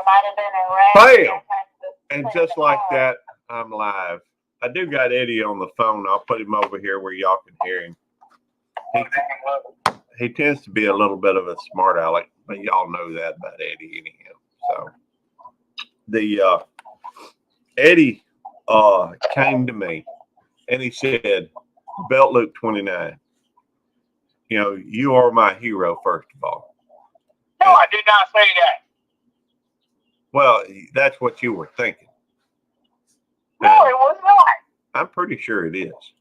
might have been a wreck. Bam! And just like that, I'm live. I do got Eddie on the phone. I'll put him over here where y'all can hear him. He tends to be a little bit of a smart aleck, but y'all know that about Eddie anyhow. So the Eddie came to me and he said, Belt Loop 29, you know, you are my hero, first of all. No, I did not say that. Well, that's what you were thinking. No, it was not. I'm pretty sure it is.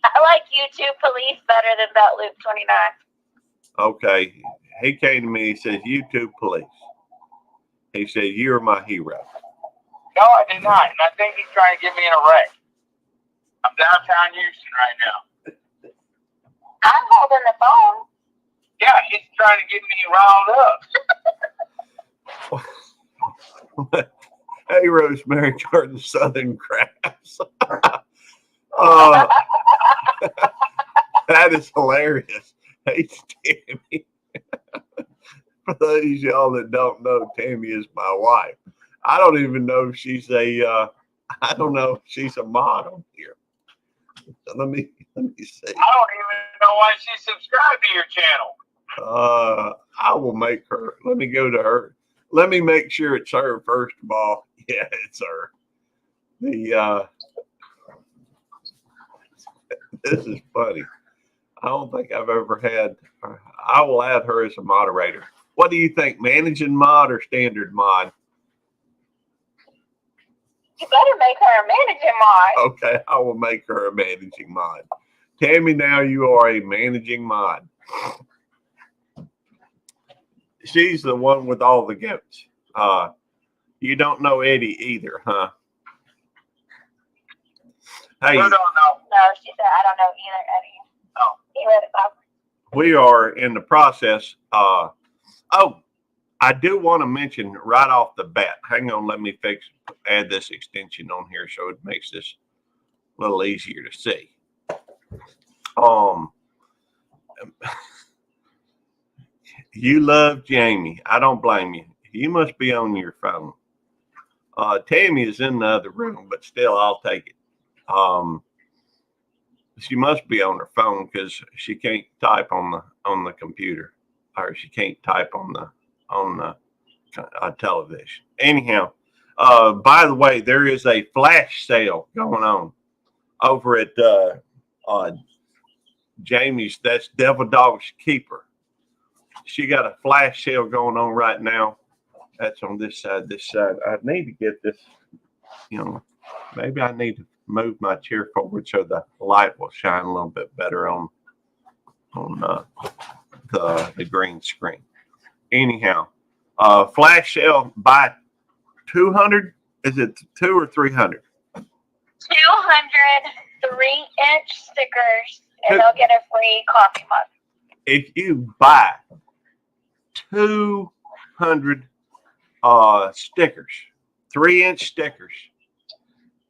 I like YouTube Police better than Belt Loop 29. Okay. He came to me, he says, YouTube Police. He said, you're my hero. No, I did not. And I think he's trying to get me in a wreck. I'm downtown Houston right now. I'm holding the phone. Yeah, he's trying to get me riled up. Hey, Rosemary Jordan, Southern Crafts. That is hilarious. Hey, Tammy. For those of y'all that don't know, Tammy is my wife. I don't even know if she's a mod on here. So let me see. I don't even know why she subscribed to your channel. I will make her. Let me go to her. Let me make sure it's her first of all. Yeah, it's her. This is funny. I don't think I've ever had. I will add her as a moderator. What do you think, managing mod or standard mod? You better make her a managing mod. Okay, I will make her a managing mod. Tammy, now you are a managing mod. She's the one with all the goats. You don't know Eddie either, huh? Hey, You don't know. No, she said, I don't know either, Eddie. Oh. He read it back. we are in the process. I do want to mention right off the bat. Hang on, let me add this extension on here so it makes this a little easier to see. You love Jamie. I don't blame you. You must be on your phone. Tammy is in the other room, but still, I'll take it. She must be on her phone because she can't type on the computer, or she can't type on the television. Anyhow, by the way, there is a flash sale going on over at Jamie's. That's Devil Dog's Keeper. She got a flash sale going on right now. That's on this side. This side. I need to get this. You know, maybe I need to move my chair forward so the light will shine a little bit better on the green screen. Anyhow, flash sale, buy 200. Is it 2 or 300? 200 3-inch stickers, and they'll get a free coffee mug. If you buy 200 stickers, 3-inch stickers,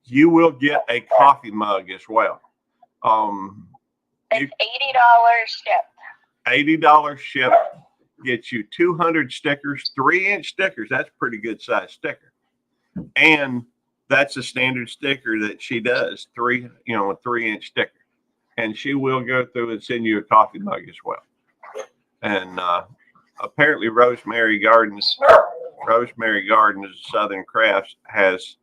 you will get a coffee mug as well. It's $80 shipped. $80 shipped. Gets you 200 stickers, 3-inch stickers. That's a pretty good size sticker. And that's a standard sticker that she does, a 3-inch sticker. And she will go through and send you a coffee mug as well. And apparently Rosemary Gardens, Southern Crafts has,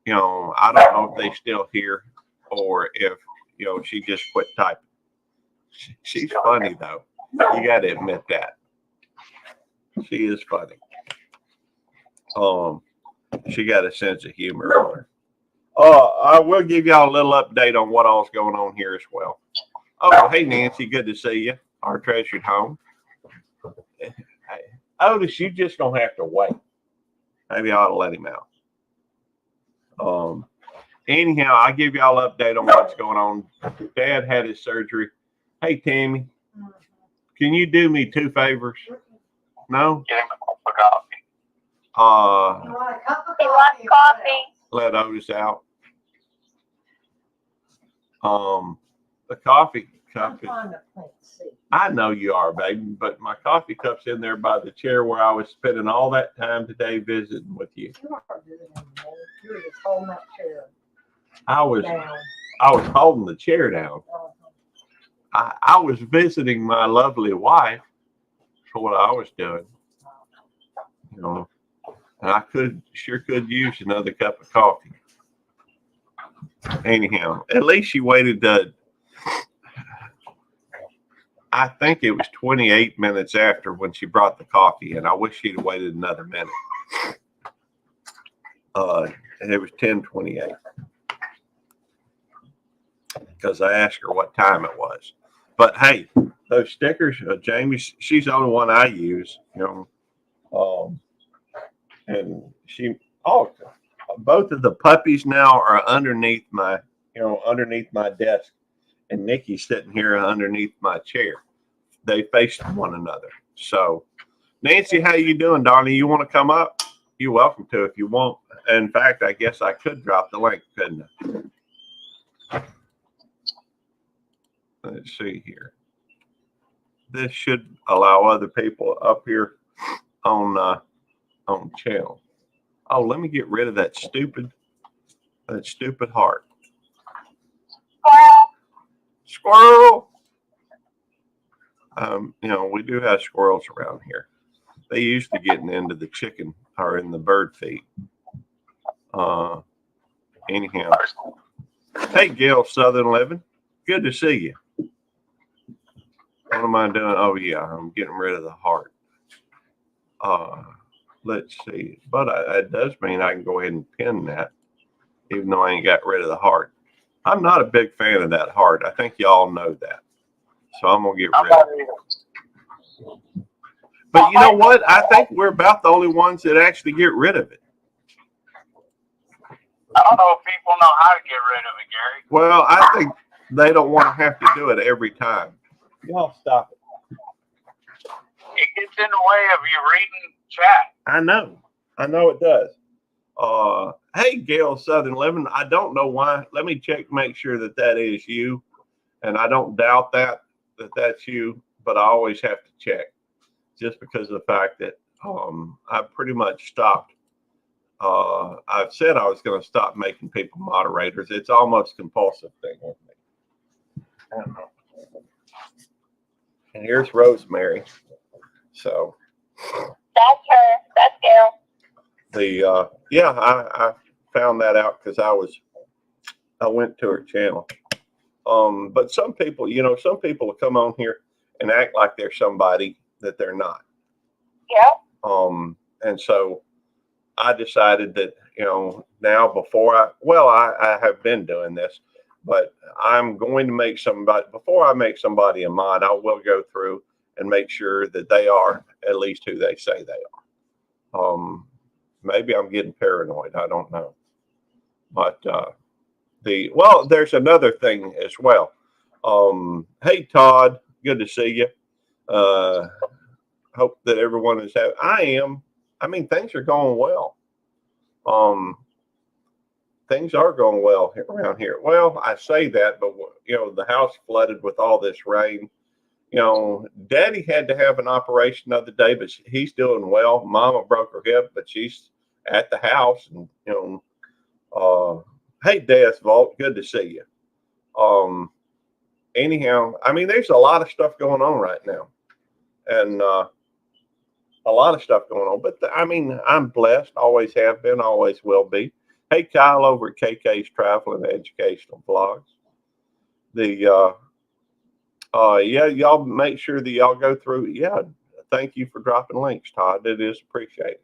I don't know if they still here or if, she just quit typing. She's funny though. You got to admit that. She is funny. She got a sense of humor on her. I will give y'all a little update on what all's going on here as well. Oh, hey Nancy, good to see you. Our treasured home. Hey, Otis, you just don't have to wait. Maybe I ought to let him out. Anyhow, I'll give y'all an update on what's going on. Dad had his surgery. Hey Tammy, can you do me 2 favors? No? Get him a cup of coffee. He wants coffee. Let Otis out. The coffee cup. trying to plant seeds. I know you are, baby, but my coffee cup's in there by the chair where I was spending all that time today visiting with you. You are good, man. You're just holding that chair I was down. holding the chair down. I was visiting my lovely wife for what I was doing. You know, and I sure could use another cup of coffee. Anyhow, at least she waited I think it was 28 minutes after when she brought the coffee, and I wish she'd have waited another minute. And it was 10:28 because I asked her what time it was. But hey, those stickers, Jamie, she's the only one I use, you know. And both of the puppies now are underneath my desk, and Nikki's sitting here underneath my chair. They face one another. So, Nancy, how you doing, darling? You want to come up? You're welcome to if you want. In fact, I guess I could drop the link, couldn't I? Let's see here. This should allow other people up here on channel. Oh, let me get rid of that stupid heart. Squirrel. You know, we do have squirrels around here. They usually getting into the chicken or in the bird feed. Anyhow. Hey, Gail Southern Living. Good to see you. What am I doing? Oh, yeah, I'm getting rid of the heart. Let's see. But it does mean I can go ahead and pin that, even though I ain't got rid of the heart. I'm not a big fan of that heart. I think y'all know that. So I'm going to get rid of it. But you know what? I think we're about the only ones that actually get rid of it. I don't know if people know how to get rid of it, Gary. Well, I think they don't want to have to do it every time. Y'all stop it. It gets in the way of you reading chat. I know it does. Hey, Gail Southern Living. I don't know why. Let me check, make sure that is you. And I don't doubt that's you, but I always have to check just because of the fact that I pretty much stopped. I've said I was going to stop making people moderators. It's almost a compulsive thing with me. And here's Rosemary. So That's her. That's Gail. I found that out because I went to her channel. But some people will come on here and act like they're somebody that they're not. Yeah. And so I decided that, now I have been doing this, but I'm going to make before I make somebody a mod, I will go through and make sure that they are at least who they say they are. Maybe I'm getting paranoid. I don't know. But, there's another thing as well. Hey, Todd, good to see you. Hope that everyone is things are going well. Things are going well around here. Well, I say that, but the house flooded with all this rain. Daddy had to have an operation the other day, but he's doing well. Mama broke her hip, but she's at the house. And hey, Death Vault, good to see you. Anyhow, there's a lot of stuff going on right now, and a lot of stuff going on. But I'm blessed. Always have been. Always will be. Hey, Kyle over at KK's Travel and Educational Vlogs. Y'all make sure that y'all go through. Yeah, thank you for dropping links, Todd. It is appreciated.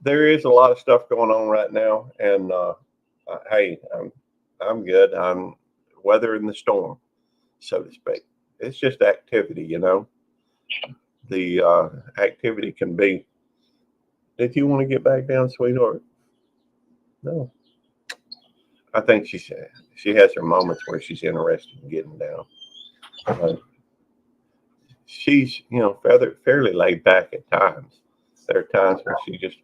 There is a lot of stuff going on right now, and hey, I'm good. I'm weathering the storm, so to speak. It's just activity, The activity can be. Did you want to get back down, sweetheart? No. I think she has her moments where she's interested in getting down. She's, fairly laid back at times. There are times when she just,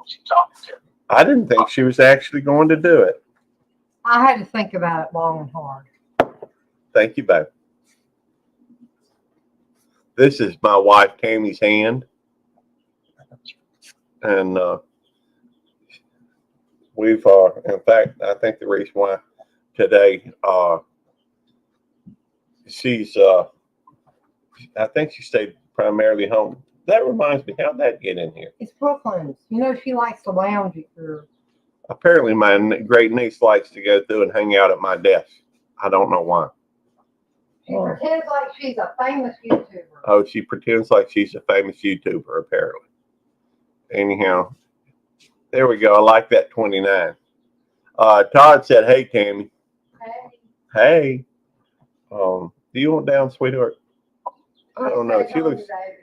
She's talking to. I didn't think she was actually going to do it. I had to think about it long and hard. Thank you, babe. This is my wife Tammy's hand, and we've in fact, I think the reason why today she's I think she stayed primarily home. That reminds me, how'd that get in here? It's Brooklyn's. You know, she likes to lounge at your. Apparently, my great niece likes to go through and hang out at my desk. I don't know why. She pretends like she's a famous YouTuber. Oh, she pretends like she's a famous YouTuber, apparently. Anyhow, there we go. I like that 29. Todd said, "Hey, Tammy." Hey. Hey. Do you want down, sweetheart? I don't know. She looks.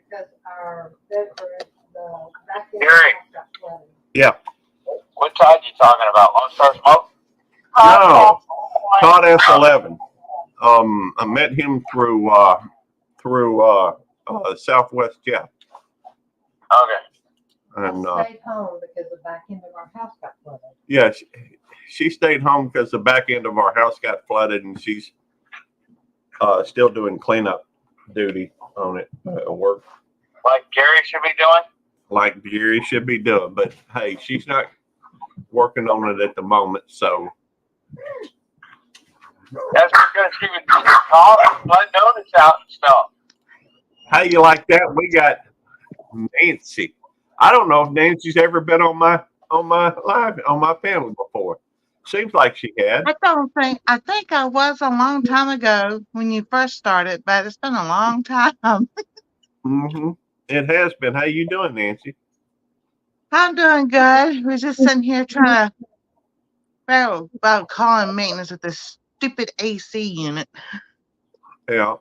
Because our bedroom, the back end Gary. got flooded. Yeah. What Todd you talking about? Lone Star Smoke? No. Todd S11. I met him through Southwest Jeff. Okay. And Stayed home because the back end of our house got flooded. yeah, she stayed home because the back end of our house got flooded, and she's still doing cleanup duty on it work Like Gary should be doing? like Gary should be doing. But hey, she's not working on it at the moment, so That's because she was calling, putting notice out and stuff. how you like that? We got Nancy. I don't know if Nancy's ever been on my panel before. Seems like she had. I think I was a long time ago when you first started, but it's been a long time. Mm-hmm. It has been. How you doing, Nancy? I'm doing good. We're just sitting here trying to about calling maintenance with this stupid AC unit. Yeah.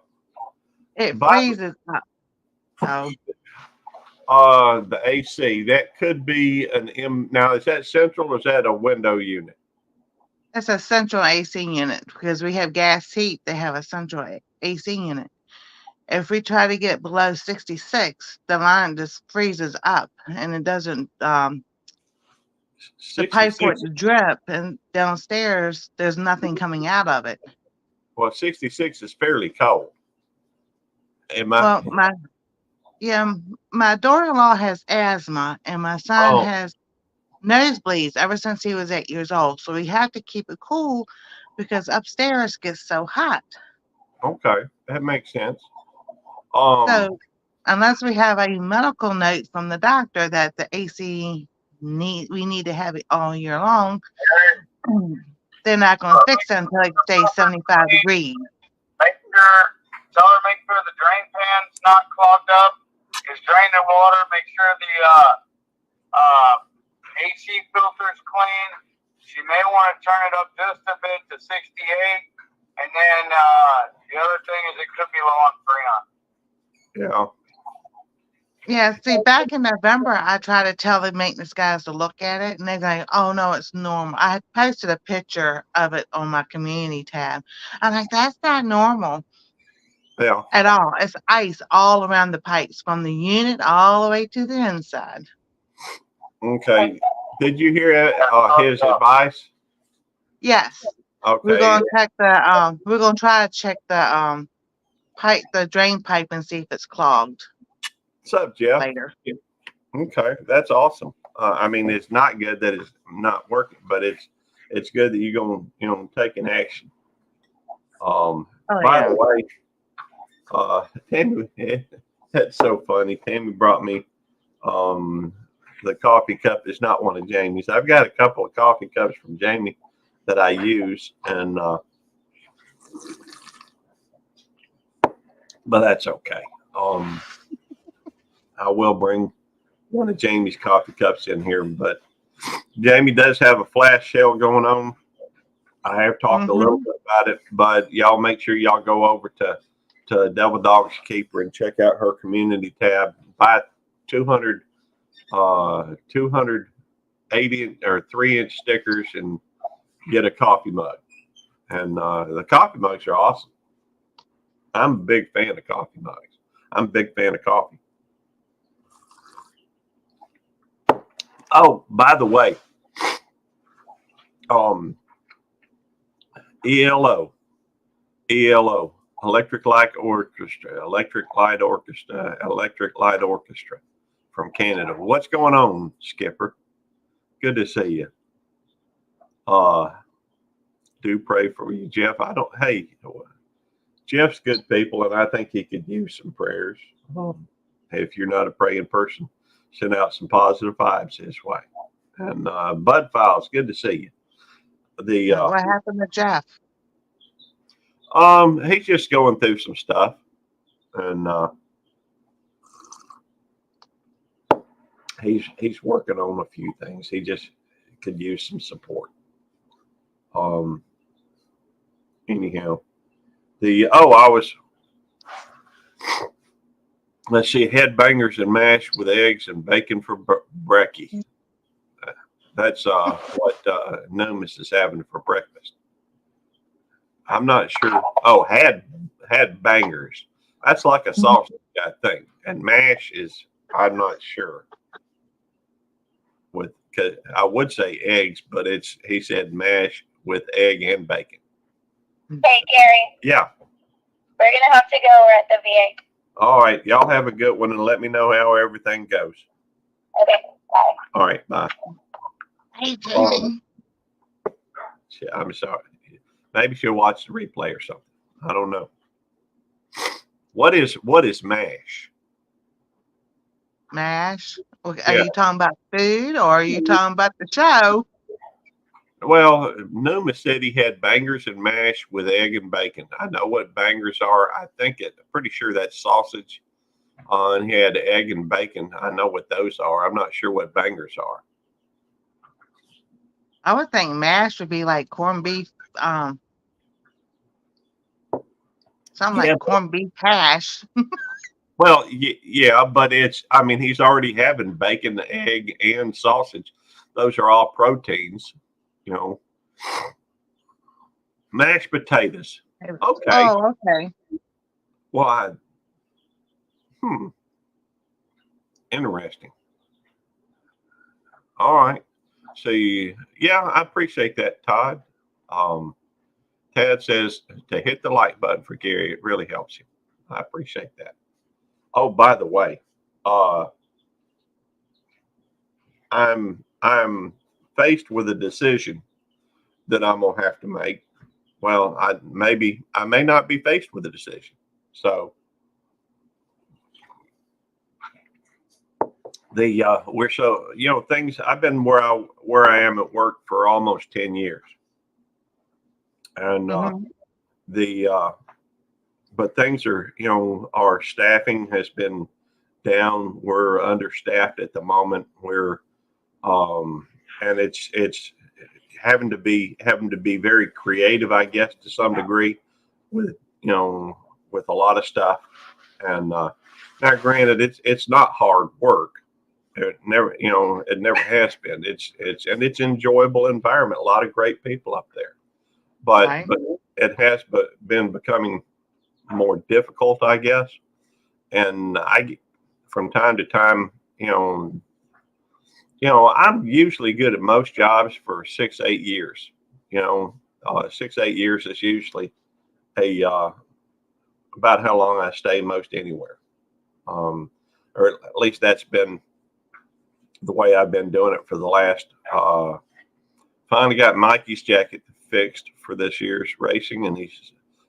It By- freezes up. The AC, that could be an M. Now, is that central or is that a window unit? It's a central AC unit because we have gas heat. They have a central AC unit. If we try to get below 66, the line just freezes up and it doesn't. The pipe 66. would drip, and downstairs there's nothing coming out of it. Well, 66 is fairly cold. Well, my daughter-in-law has asthma, and my son Oh. has nosebleeds ever since he was 8 years old. So we have to keep it cool because upstairs gets so hot. Okay, that makes sense. So unless we have a medical note from the doctor that the AC we need to have it all year long, they're not going to fix it until it stays 75 degrees. Make sure the drain pan's not clogged up. Just drain the water. Make sure the AC filter's clean. She may want to turn it up just a bit to 68. And then the other thing is it could be low on freon. Yeah. Yeah, see, back in November, I tried to tell the maintenance guys to look at it, and they're like, oh, no, it's normal. I had posted a picture of it on my community tab. I'm like, that's not normal Yeah. at all. It's ice all around the pipes from the unit all the way to the inside. Okay. Did you hear his advice? Yes. Okay. We're going to check we're going to try to check the drain pipe and see if it's clogged What's up, Jeff? later. Okay, that's awesome. I mean, it's not good that it's not working, but it's good that you're going take an action. By the way, Tammy, that's so funny. Tammy brought me the coffee cup. It's not one of Jamie's. I've got a couple of coffee cups from Jamie that I use, and but that's okay. I will bring one of Jamie's coffee cups in here, but Jamie does have a flash sale going on. I have talked a little bit about it, but y'all make sure y'all go over to Devil Dog's Keeper and check out her community tab. Buy 200 80 or 3-inch stickers and get a coffee mug. And the coffee mugs are awesome. I'm a big fan of coffee mugs. I'm a big fan of coffee. Oh, by the way, ELO, ELO, Electric Light Orchestra, Electric Light Orchestra, Electric Light Orchestra from Canada. What's going on, Skipper? Good to see you. Do pray for you, Jeff. Hey, Jeff's good people, and I think he could use some prayers. If you're not a praying person, send out some positive vibes his way. And Bud Files, good to see you. What happened to Jeff? He's just going through some stuff, and he's working on a few things. He just could use some support. Anyhow, let's see, headbangers and mash with eggs and bacon for brekkie. That's what Nomis is having for breakfast. I'm not sure. Oh, had bangers. That's like a sausage, I think. And mash is, I'm not sure. I would say eggs, but he said mash with egg and bacon. Hey, Gary. Yeah. We're going to have to go. We're at the VA. All right. Y'all have a good one and let me know how everything goes. Okay. Bye. All right. Bye. Hey, Jamie. I'm sorry. Maybe she'll watch the replay or something. I don't know. What is MASH? MASH? Are you talking about food or are you talking about the show? Well, Numa said he had bangers and mash with egg and bacon. I know what bangers are. I'm pretty sure that's sausage. And he had egg and bacon. I know what those are. I'm not sure what bangers are. I would think mash would be like corned beef, something like corned beef hash. Well, yeah, but he's already having bacon, egg, and sausage. Those are all proteins, Mashed potatoes. Okay. Oh, okay. Well, interesting. All right. So, yeah, I appreciate that, Todd. Tad says to hit the like button for Gary. It really helps him. I appreciate that. Oh, by the way, I'm faced with a decision that I'm gonna have to make. Well, I may not be faced with a decision. So things. I've been where I am at work for almost 10 years, and but things are, our staffing has been down. We're understaffed at the moment. We're and it's having to be very creative, I guess, to some degree, with with a lot of stuff. And now, granted, it's not hard work. It never has been. It's enjoyable environment. A lot of great people up there, but it has been becoming more difficult, I guess. And from time to time, I'm usually good at most jobs for 6-8 years. 6-8 years is usually about how long I stay most anywhere. Or at least that's been the way I've been doing it for the last, finally got Mikey's jacket fixed for this year's racing. And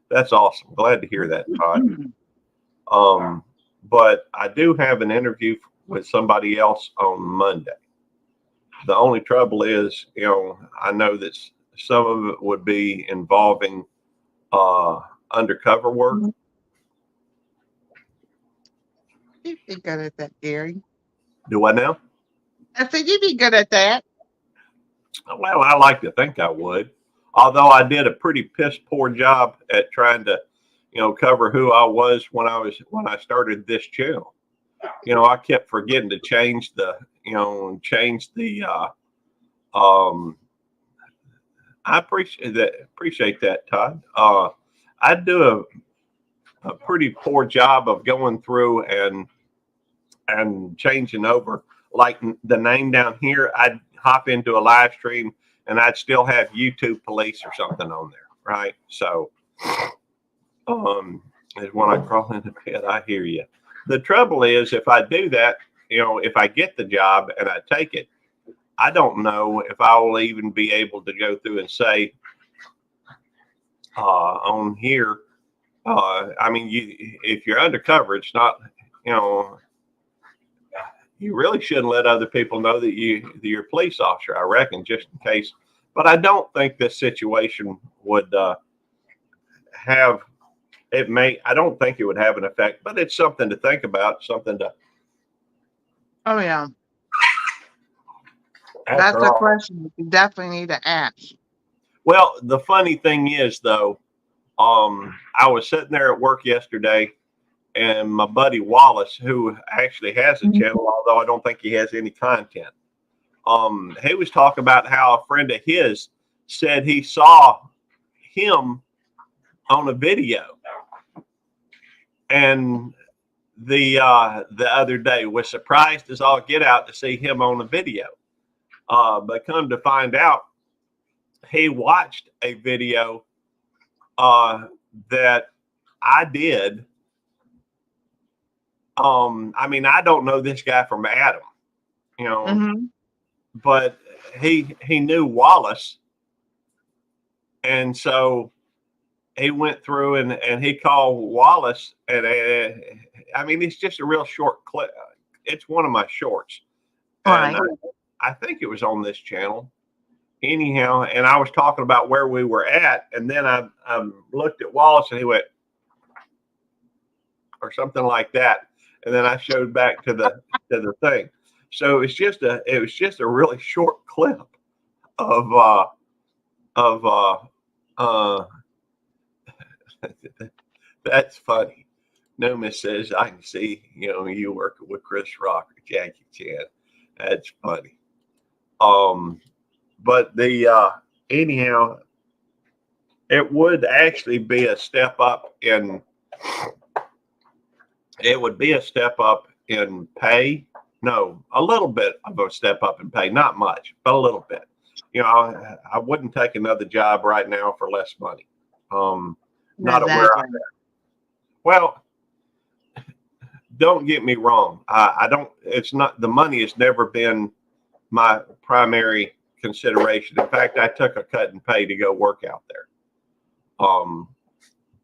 that's awesome. Glad to hear that, Todd. But I do have an interview with somebody else on Monday. The only trouble is, I know that some of it would be involving undercover work. You'd be good at that, Gary. Do I now? I said you'd be good at that. Well, I like to think I would. Although I did a pretty piss poor job at trying to, cover who I was when I started this channel. I kept forgetting to change the I appreciate that, Todd. I do a pretty poor job of going through and changing over. Like the name down here, I'd hop into a live stream and I'd still have YouTube police or something on there. right? So, is when I crawl into bed, I hear you. The trouble is, if I do that, if I get the job and I take it, I don't know if I will even be able to go through and say on here. I mean, if you're undercover, it's not, you really shouldn't let other people know that you're a police officer, I reckon, just in case. But I don't think this situation would have, I don't think it would have an effect, but it's something to think about, something to. Oh yeah, After that's a all. question you definitely need to ask. Well, the funny thing is, though, I was sitting there at work yesterday, and my buddy Wallace, who actually has a channel, although I don't think he has any content, he was talking about how a friend of his said he saw him on a video, and the other day was surprised as all get out to see him on the video. But come to find out, he watched a video that I did. I mean, I don't know this guy from Adam, but he knew Wallace, and so he went through and he called Wallace, and I mean, it's just a real short clip. It's one of my shorts, and Right. I think it was on this channel. Anyhow, and I was talking about where we were at, and then I looked at Wallace, and he went, or something like that, and then I showed back to the thing. So it was just a really short clip of that's funny. Noma says, I can see, you working with Chris Rock or Jackie Chan. That's funny. But anyhow, it would actually be a step up in, pay. No, a little bit of a step up in pay, not much, but a little bit. I wouldn't take another job right now for less money. Not aware of that. Well, don't get me wrong. I don't, it's not, the money has never been my primary consideration. In fact, I took a cut in pay to go work out there.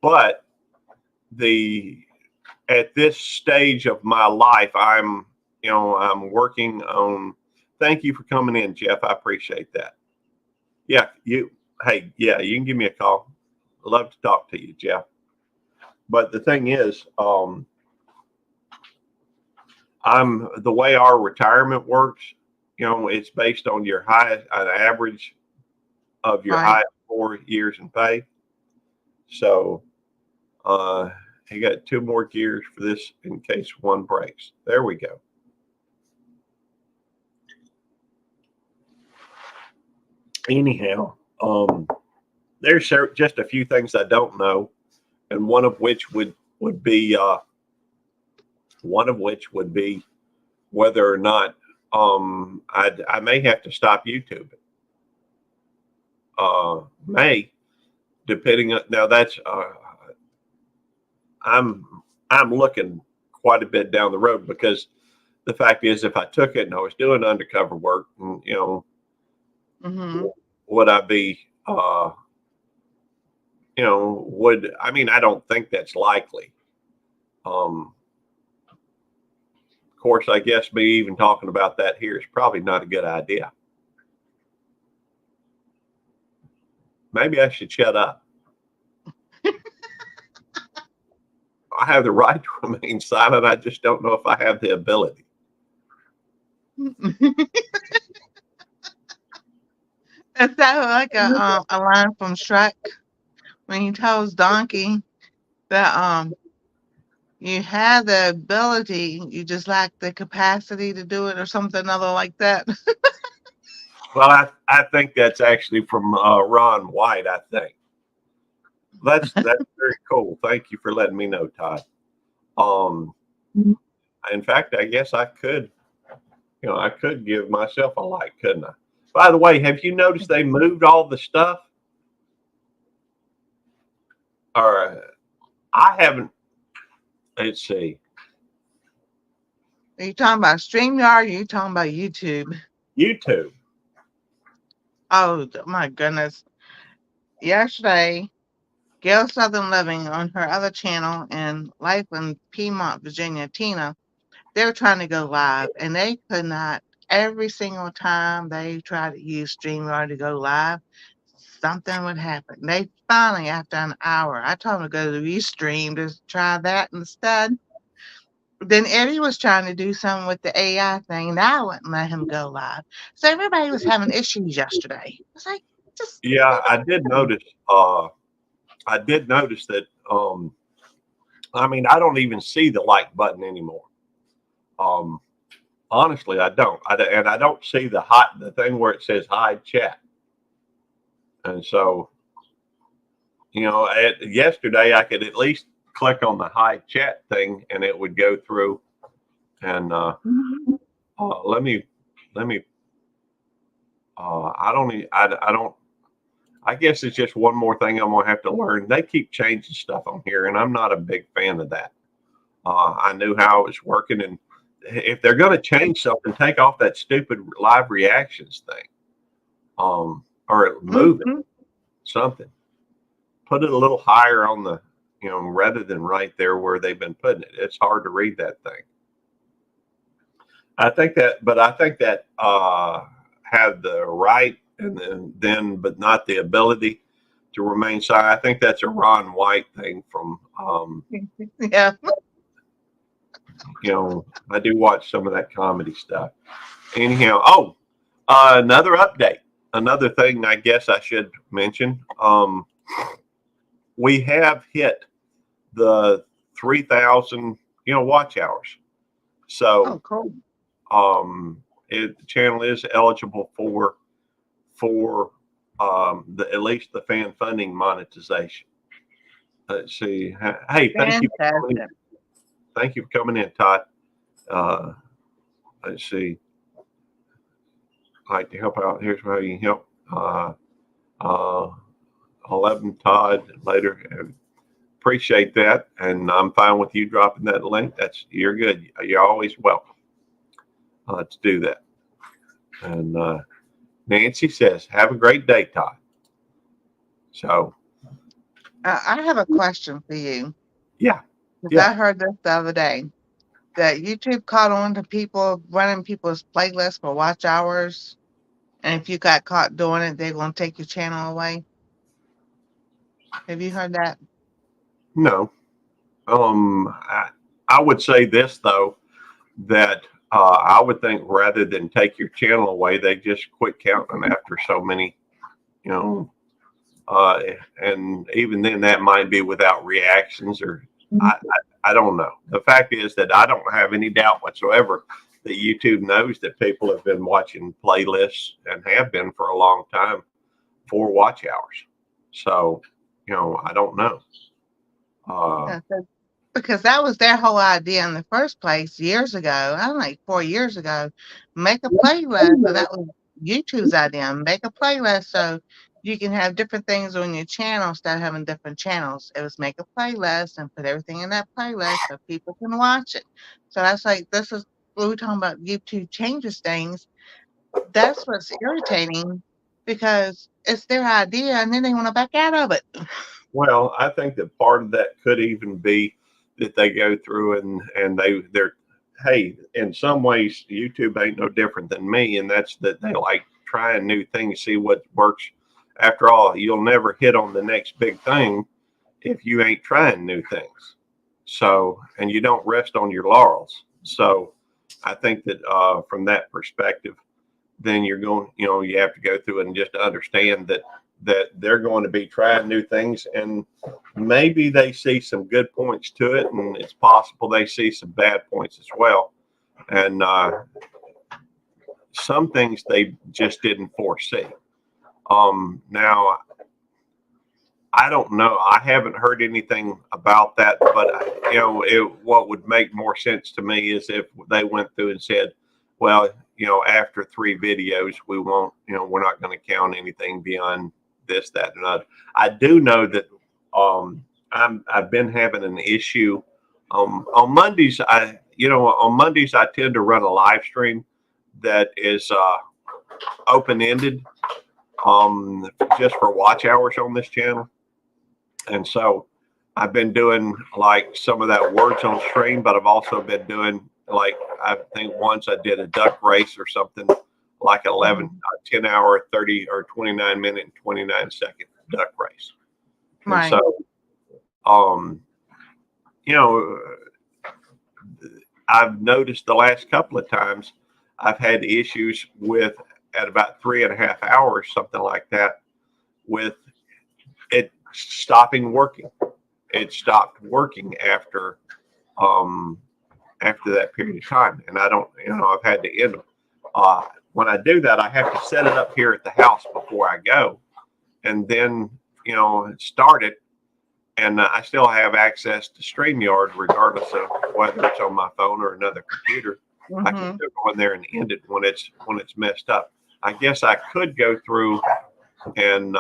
But at this stage of my life, I'm working on, thank you for coming in, Jeff. I appreciate that. Yeah, you can give me a call. I'd love to talk to you, Jeff. But the thing is, the way our retirement works, it's based on your an average of your highest 4 years in pay. So I got 2 more gears for this in case one breaks. There we go. Anyhow, there's just a few things I don't know, and one of which would be whether or not I may have to stop YouTube. Depending on, now that's I'm looking quite a bit down the road, because the fact is, if I took it and I was doing undercover work, would I be I don't think that's likely. Of course, I guess me even talking about that here is probably not a good idea. Maybe I should shut up. I have the right to remain silent. I just don't know if I have the ability. Is that like a line from Shrek when he tells Donkey that you have the ability, you just lack the capacity to do it, or something other like that? Well, I think that's actually from Ron White, I think. That's very cool. Thank you for letting me know, Todd. In fact, I guess I could, I could give myself a like, couldn't I? By the way, have you noticed they moved all the stuff? or I haven't. Let's see. Are you talking about StreamYard or are you talking about YouTube? YouTube. Oh my goodness. Yesterday, Gail Southern Living on her other channel and Life in Piedmont, Virginia, Tina, they were trying to go live and they could not. Every single time they tried to use StreamYard to go live, something would happen. They finally, after an hour, I told them to go to the Restream to try that instead. Then Eddie was trying to do something with the AI thing. That wouldn't let him go live. So everybody was having issues yesterday. It's like, just Yeah, I did notice. I did notice that. I mean, I don't even see the like button anymore. Um, Honestly, I don't. And I don't see the thing where it says hide chat. And so, yesterday I could at least click on the hide chat thing, and it would go through. And let me. I don't. I don't. I guess it's just one more thing I'm gonna have to learn. They keep changing stuff on here, and I'm not a big fan of that. I knew how it was working, and if they're gonna change something, take off that stupid live reactions thing, or move it something. Put it a little higher on the, rather than right there where they've been putting it. It's hard to read that thing. I think that have the right and then but not the ability to remain silent. I think that's a Ron White thing from yeah. I do watch some of that comedy stuff. Anyhow, another update. Another thing I guess I should mention. We have hit the 3,000 watch hours. So cool. The channel is eligible for at least the fan funding monetization. Let's see. Hey, thank you. Thank you for coming in, Todd. Let's see. I'd like to help out. Here's how you can help. 11 Todd later. Appreciate that, and I'm fine with you dropping that link. You're good. You're always welcome to do that. And Nancy says, "Have a great day, Todd." So, I have a question for you. Yeah. I heard this the other day that YouTube caught on to people running people's playlists for watch hours, and if you got caught doing it, they're gonna take your channel away. Have you heard that? No. I would say this though, that I would think rather than take your channel away, they just quit counting after so many, and even then that might be without reactions or I don't know. The fact is that I don't have any doubt whatsoever that YouTube knows that people have been watching playlists and have been for a long time for watch hours. So, I don't know. Because that was their whole idea in the first place years ago. I'm like 4 years ago. Make a playlist. So that was YouTube's idea. Make a playlist so you can have different things on your channel instead of having different channels. It was make a playlist and put everything in that playlist so people can watch it. So that's like, this is what we're talking about. YouTube changes things. That's what's irritating because it's their idea and then they want to back out of it. Well, I think that part of that could even be that they go through and they're hey, in some ways YouTube ain't no different than me, and that's that they like trying new things, see what works. After all, you'll never hit on the next big thing if you ain't trying new things. So, and you don't rest on your laurels. So I think that from that perspective, then you're going, you have to go through it and just understand that they're going to be trying new things, and maybe they see some good points to it, and it's possible they see some bad points as well. And some things they just didn't foresee. Now, I don't know. I haven't heard anything about that, but what would make more sense to me is if they went through and said, well, after 3 videos, we won't, we're not going to count anything beyond this, that, and other. I do know that I've been having an issue. On Mondays, on Mondays I tend to run a live stream that is open ended, just for watch hours on this channel, and so I've been doing like some of that words on stream, but I've also been doing like I think once I did a duck race or something like 10 hour, 30 or 29 minute and 29 second duck race. And Right. so, you know, I've noticed the last couple of times I've had issues with at about 3.5 hours, something like that, with it stopping working. It stopped working after that period of time, and I don't, I've had to end them. When I do that, I have to set it up here at the house before I go, and then start it. And I still have access to StreamYard regardless of whether it's on my phone or another computer. I can still go in there and end it when it's messed up. I guess I could go through and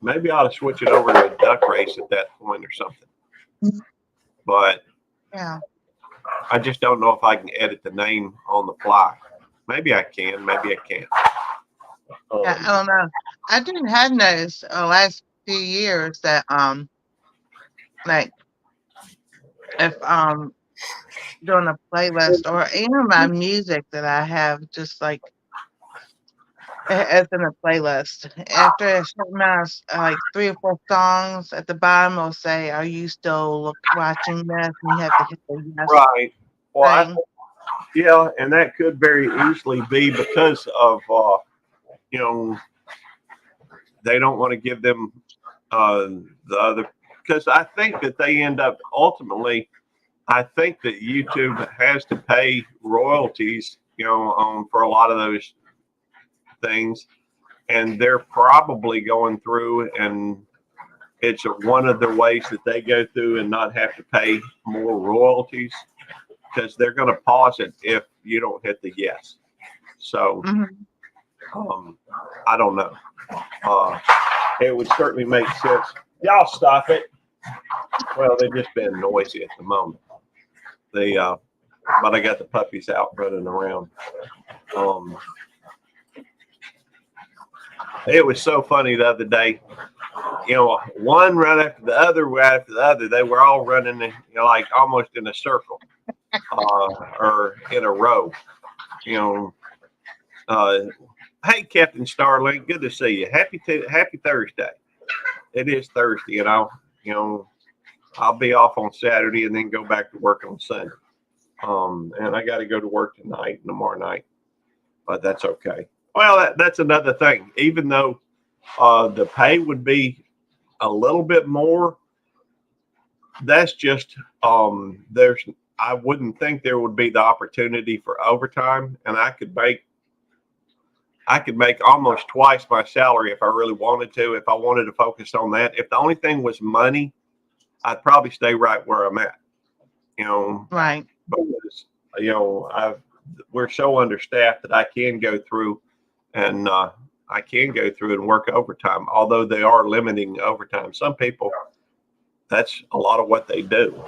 maybe I ought to switch it over to a duck race at that point or something. But Yeah. I just don't know if I can edit the name on the fly. Maybe I can, maybe I can't. Yeah, I don't know. I didn't have noticed the last few years that like if doing a playlist or even my music that I have just like as in a playlist. After a certain amount of, like 3 or 4 songs at the bottom will say, "Are you still watching this?" And you have to hit the yes Right. Well, thing. yeah, and that could very easily be because of they don't want to give them the other, because I think that they end up ultimately. I think that YouTube has to pay royalties, for a lot of those things, and they're probably going through, and it's one of the ways that they go through and not have to pay more royalties, because they're going to pause it if you don't hit the yes. So I don't know. It would certainly make sense. Y'all stop it. Well, they've just been noisy at the moment. But I got the puppies out running around. It was so funny the other day. One right after the other, right after the other. They were all running, like almost in a circle, or in a row. Hey, Captain Starlink, good to see you. Happy Thursday. It is Thursday, and I'll be off on Saturday and then go back to work on Sunday. And I got to go to work tonight and tomorrow night, but that's okay. Well, that's another thing. Even though the pay would be a little bit more, that's just I wouldn't think there would be the opportunity for overtime, and I could make almost twice my salary if I really wanted to. If I wanted to focus on that, if the only thing was money, I'd probably stay right where I'm at. Right. Because we're so understaffed that I can go through and work overtime, although they are limiting overtime. Some people, that's a lot of what they do.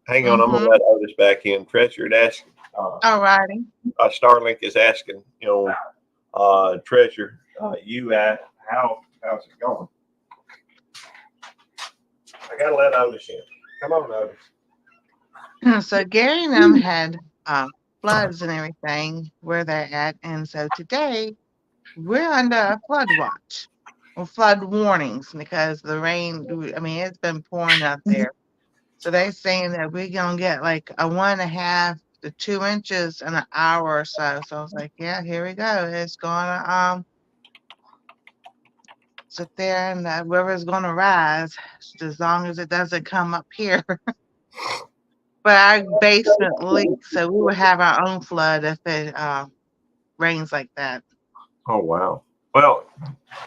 Hang on, I'm gonna let Otis back in. Treasure asked. All righty. Starlink is asking, Treasure, how's it going? I gotta let Otis in. Come on, Otis. So Gary and them had floods and everything where they're at, and so today we're under a flood watch or flood warnings because the rain. I mean, it's been pouring out there. So they're saying that we're gonna get like a 1.5 to 2 inches in an hour or so. So I was like, yeah, here we go. It's gonna sit there and the river's gonna rise as long as it doesn't come up here. But our basement leaks, so we would have our own flood if it rains like that. Oh wow. Well,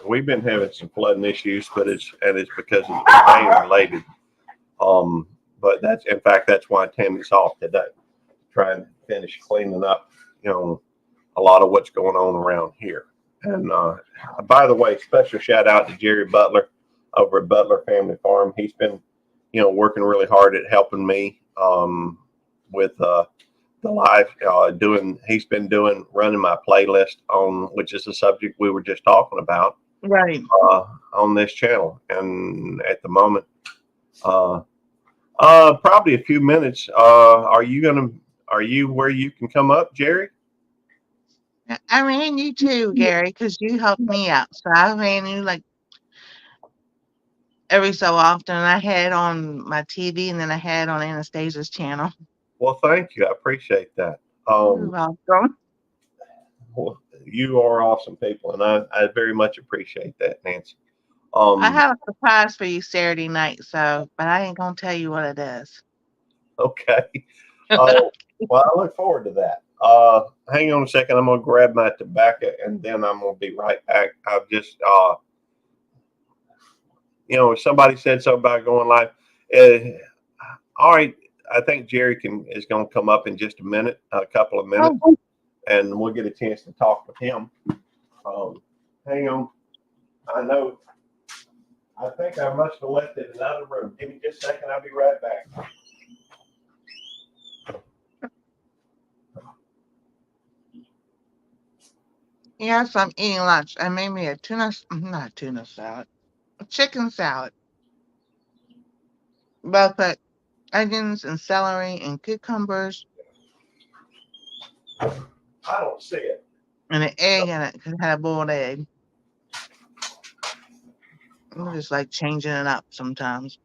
we've been having some flooding issues, but it's because it's rain related. But that's why Tammy's off today. Try and finish cleaning up, a lot of what's going on around here. And by the way, special shout out to Jerry Butler. over at Butler Family Farm. He's been, working really hard at helping me with the live he's been running my playlist which is the subject we were just talking about Right. on this channel. And at the moment, probably a few minutes. Are you where you can come up, Jerry? I ran you too, Gary, because you helped me out. So I ran you like every so often. I had it on my TV, and then I had it on Anastasia's channel. Well, thank you. I appreciate that. You're welcome. Well, you are awesome people, and I very much appreciate that, Nancy. I have a surprise for you Saturday night, but I ain't gonna tell you what it is. Okay. Well, I look forward to that. Hang on a second. I'm gonna grab my tobacco, and then I'm gonna be right back. I've just, somebody said something about going live. All right. I think Jerry is going to come up in just a couple of minutes, and we'll get a chance to talk with him. Hang on. I think I must have left it in another room. Give me just a second. I'll be right back. Yes, I'm eating lunch. I made me a chicken salad. But I put onions and celery and cucumbers I don't see it. and an egg in it because it had a boiled egg. I'm just like changing it up sometimes.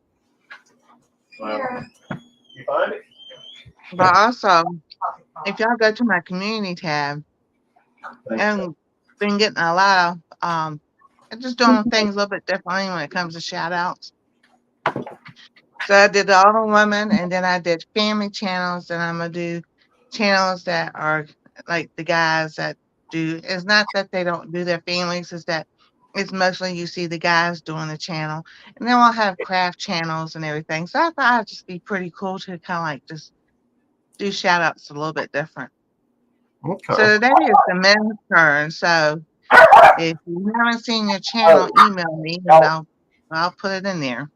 You find it? But also, if y'all go to my community tab, and been getting a lot of just doing things a little bit differently when it comes to shout outs. So I did all the women, and then I did family channels, and I'm gonna do channels that are like the guys that do. It's not that they don't do their families, it's that it's mostly you see the guys doing the channel, and then we'll have craft channels and everything. So I thought it'd just be pretty cool to kind of like just do shout outs a little bit different. Okay. So today is the men's turn. So if you haven't seen your channel, email me and I'll put it in there.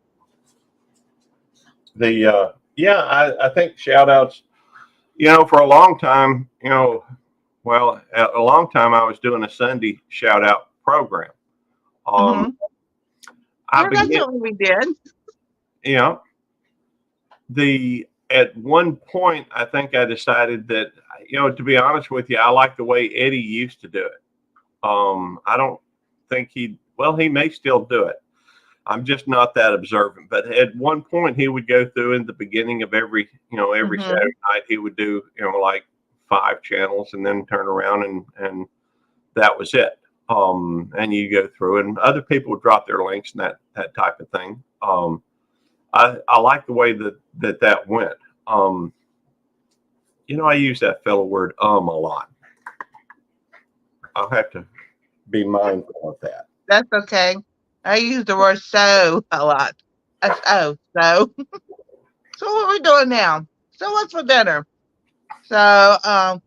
I think shout outs, for a long time, a long time I was doing a Sunday shout out program. That's what we did. At one point, I think I decided that, to be honest with you, I like the way Eddie used to do it. I don't think he may still do it. I'm just not that observant. But at one point, he would go through in the beginning of every Saturday night, he would do, like 5 channels and then turn around and that was it. And you go through and other people would drop their links and that type of thing. I like the way that went. I use that fellow word a lot. I'll have to be mindful of that. That's okay. I use the word so a lot. So. So what are we doing now? So what's for dinner? So I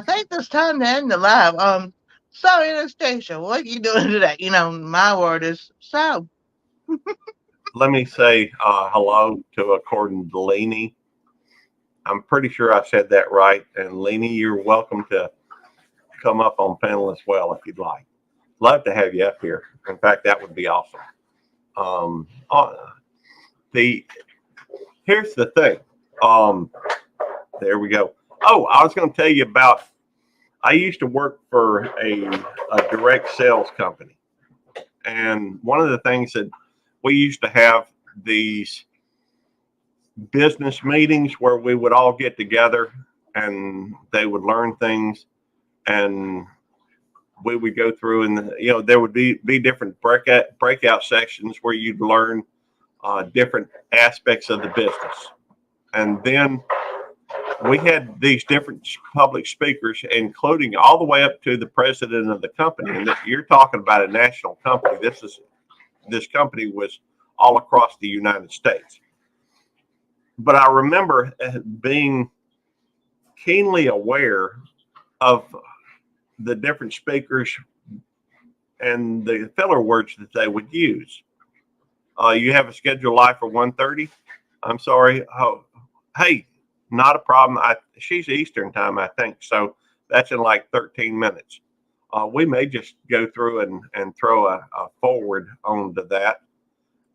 think it's time to end the live. So Anastasia, what are you doing today? My word is so. Let me say hello to according to Leanie. I'm pretty sure I said that right. And Leanie, you're welcome to come up on panel as well if you'd like. Love to have you up here. In fact, that would be awesome. Here's the thing. There we go. Oh, I was going to tell you about. I used to work for a direct sales company, and one of the things that we used to have these business meetings where we would all get together and they would learn things, and we would go through and there would be different breakout sections where you'd learn different aspects of the business. And then we had these different public speakers, including all the way up to the president of the company. And you're talking about a national company. This company was all across the United States. But I remember being keenly aware of the different speakers and the filler words that they would use. You have a scheduled live for 1:30. I'm sorry. Oh, hey, not a problem. She's Eastern time, I think. So that's in like 13 minutes. We may just go through and throw a forward onto that.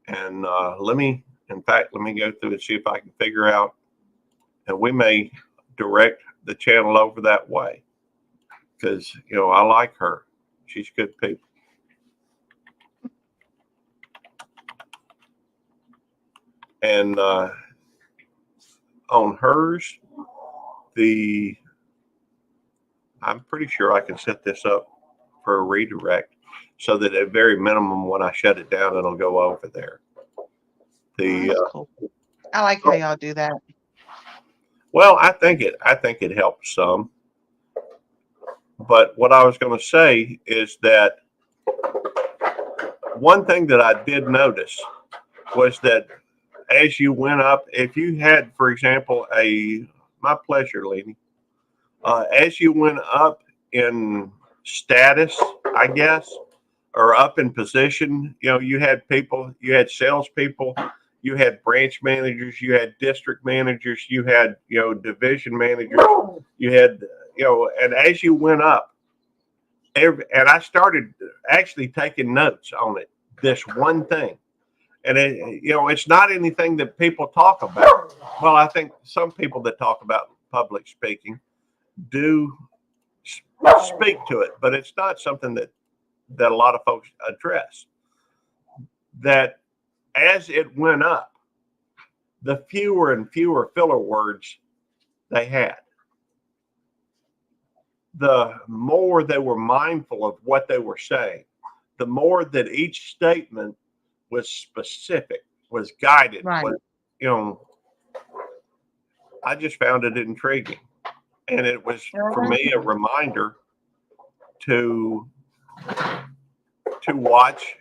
And in fact, let me go through and see if I can figure out, and we may direct the channel over that way because, I like her. She's good people. And on hers, I'm pretty sure I can set this up for a redirect so that at very minimum, when I shut it down, it'll go over there. That's cool. I like how y'all do that. Well, I think it helps some. But what I was going to say is that one thing that I did notice was that as you went up, if you had, for example, my pleasure, Lenny, as you went up in status, I guess, or up in position, you had people, you had salespeople, you had branch managers, you had district managers, you had, division managers, you had, and as you went up, and I started actually taking notes on it, this one thing. And it's not anything that people talk about. Well, I think some people that talk about public speaking do speak to it, but it's not something that a lot of folks address. That as it went up, the fewer and fewer filler words they had. The more they were mindful of what they were saying, the more that each statement was specific, was guided. Right. I just found it intriguing. And it was, for me, a reminder to watch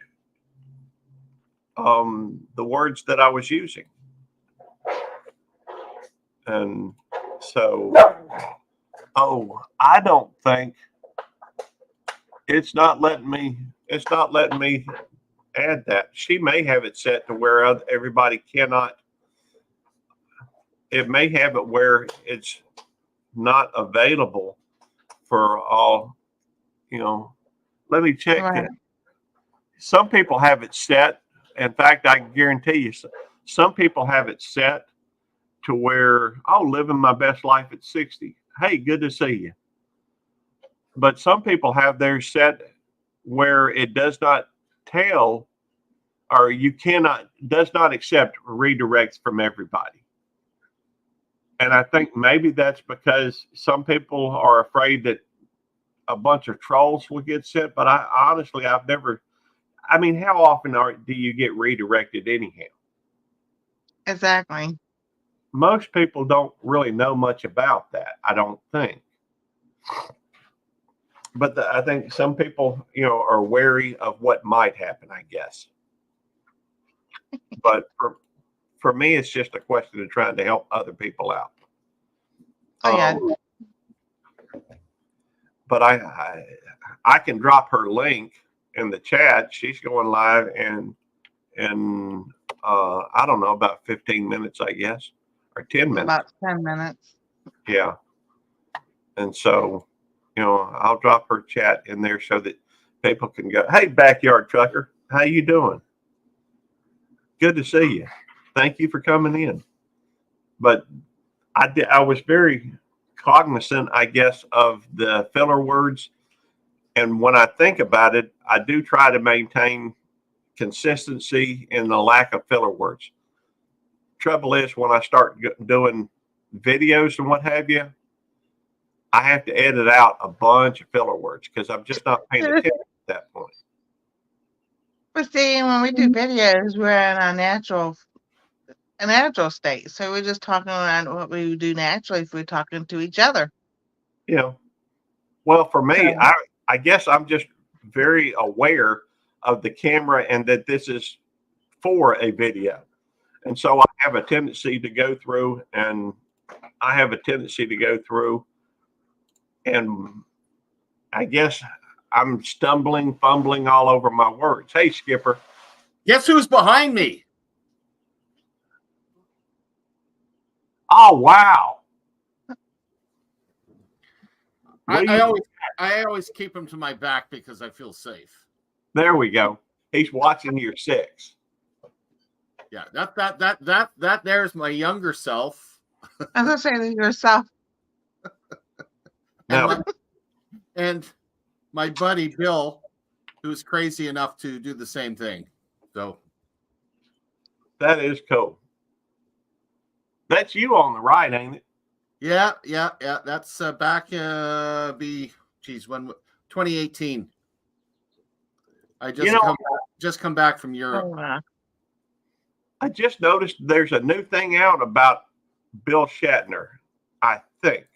the words that I was using. And so, I don't think it's not letting me add that. She may have it set to where everybody cannot. It may have it where it's not available for all, let me check. Right. Some people have it set. In fact, I can guarantee you, some people have it set to where, living my best life at 60. Hey, good to see you. But some people have theirs set where it does not tell, or does not accept redirects from everybody. And I think maybe that's because some people are afraid that a bunch of trolls will get sent. But honestly, I've never, how often do you get redirected anyhow? Exactly. Most people don't really know much about that, I don't think. But I think some people, are wary of what might happen, I guess. But for me, it's just a question of trying to help other people out. Oh, yeah. But I can drop her link in the chat. She's going live in I don't know, about 15 minutes, I guess, or 10 minutes. About 10 minutes. Yeah. And so, I'll drop her chat in there so that people can go, hey, backyard trucker, how you doing? Good to see you. Thank you for coming in. But I was very cognizant, I guess, of the filler words. And when I think about it, I do try to maintain consistency in the lack of filler words. Trouble is, when I start doing videos and what have you, I have to edit out a bunch of filler words because I'm just not paying attention at that point. But see, when we do videos, we're in a natural state. So we're just talking about what we would do naturally if we're talking to each other. Well, for me, I guess I'm just very aware of the camera and that this is for a video. And so I have a tendency to go through and I guess I'm fumbling all over my words. Hey, Skipper, Guess who's behind me? Oh, wow. I always keep him to my back because I feel safe. There we go. He's watching your 6. Yeah, that there's my younger self. I was gonna say to yourself. Now, And my buddy Bill, who's crazy enough to do the same thing. So that is cool. That's you on the right, ain't it? yeah. That's back when 2018. I just come back from Europe. Oh, wow. I just noticed there's a new thing out about Bill Shatner, I think.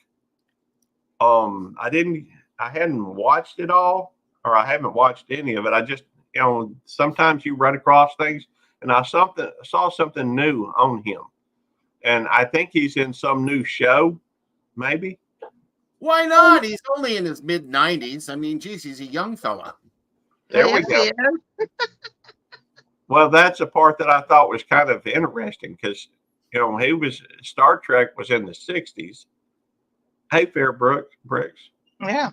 I hadn't watched it all, or I haven't watched any of it. I just, sometimes you run across things, and I saw something new on him. And I think he's in some new show, maybe. Why not? He's only in his mid-90s. I mean, geez, he's a young fella. There we Yes, go. he is. Well, that's a part that I thought was kind of interesting because, Star Trek was in the 60s. Hey, Fair Brooks. Yeah.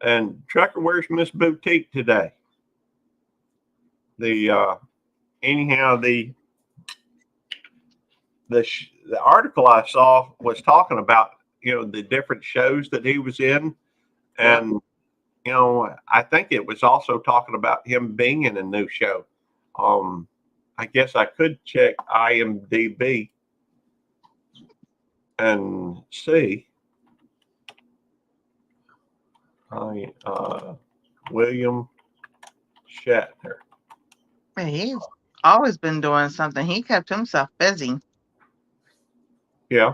And Trucker, where's Miss Boutique today? The article I saw was talking about, the different shows that he was in. And, I think it was also talking about him being in a new show. I guess I could check IMDb and see. William Shatner. He's always been doing something. He kept himself busy. Yeah.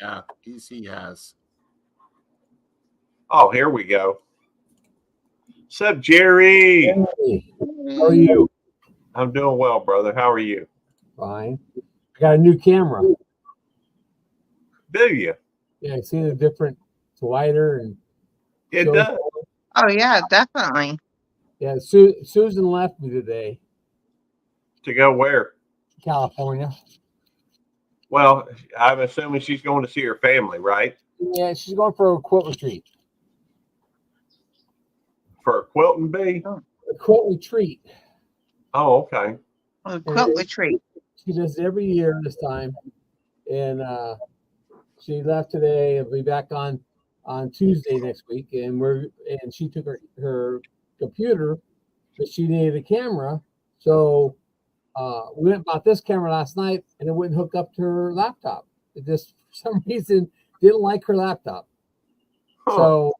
Yeah, he has. Oh, here we go. What's up, Jerry? Hey, how are you? I'm doing well, brother. How are you? Fine. I got a new camera. Do you? Yeah, I see the different. It's wider and It shows does. more. Oh yeah, definitely. Yeah, Susan left me today, To go where? California. Well, I'm assuming she's going to see her family, right? Yeah, she's going for a quilt retreat. For a quilting bee? A quilt retreat. Oh, okay. A quilt retreat. She does it every year this time, and she left today. I'll be back on Tuesday next week, and she took her computer, but she needed a camera, so we went and bought this camera last night, and it wouldn't hook up to her laptop. It just for some reason didn't like her laptop. Huh. So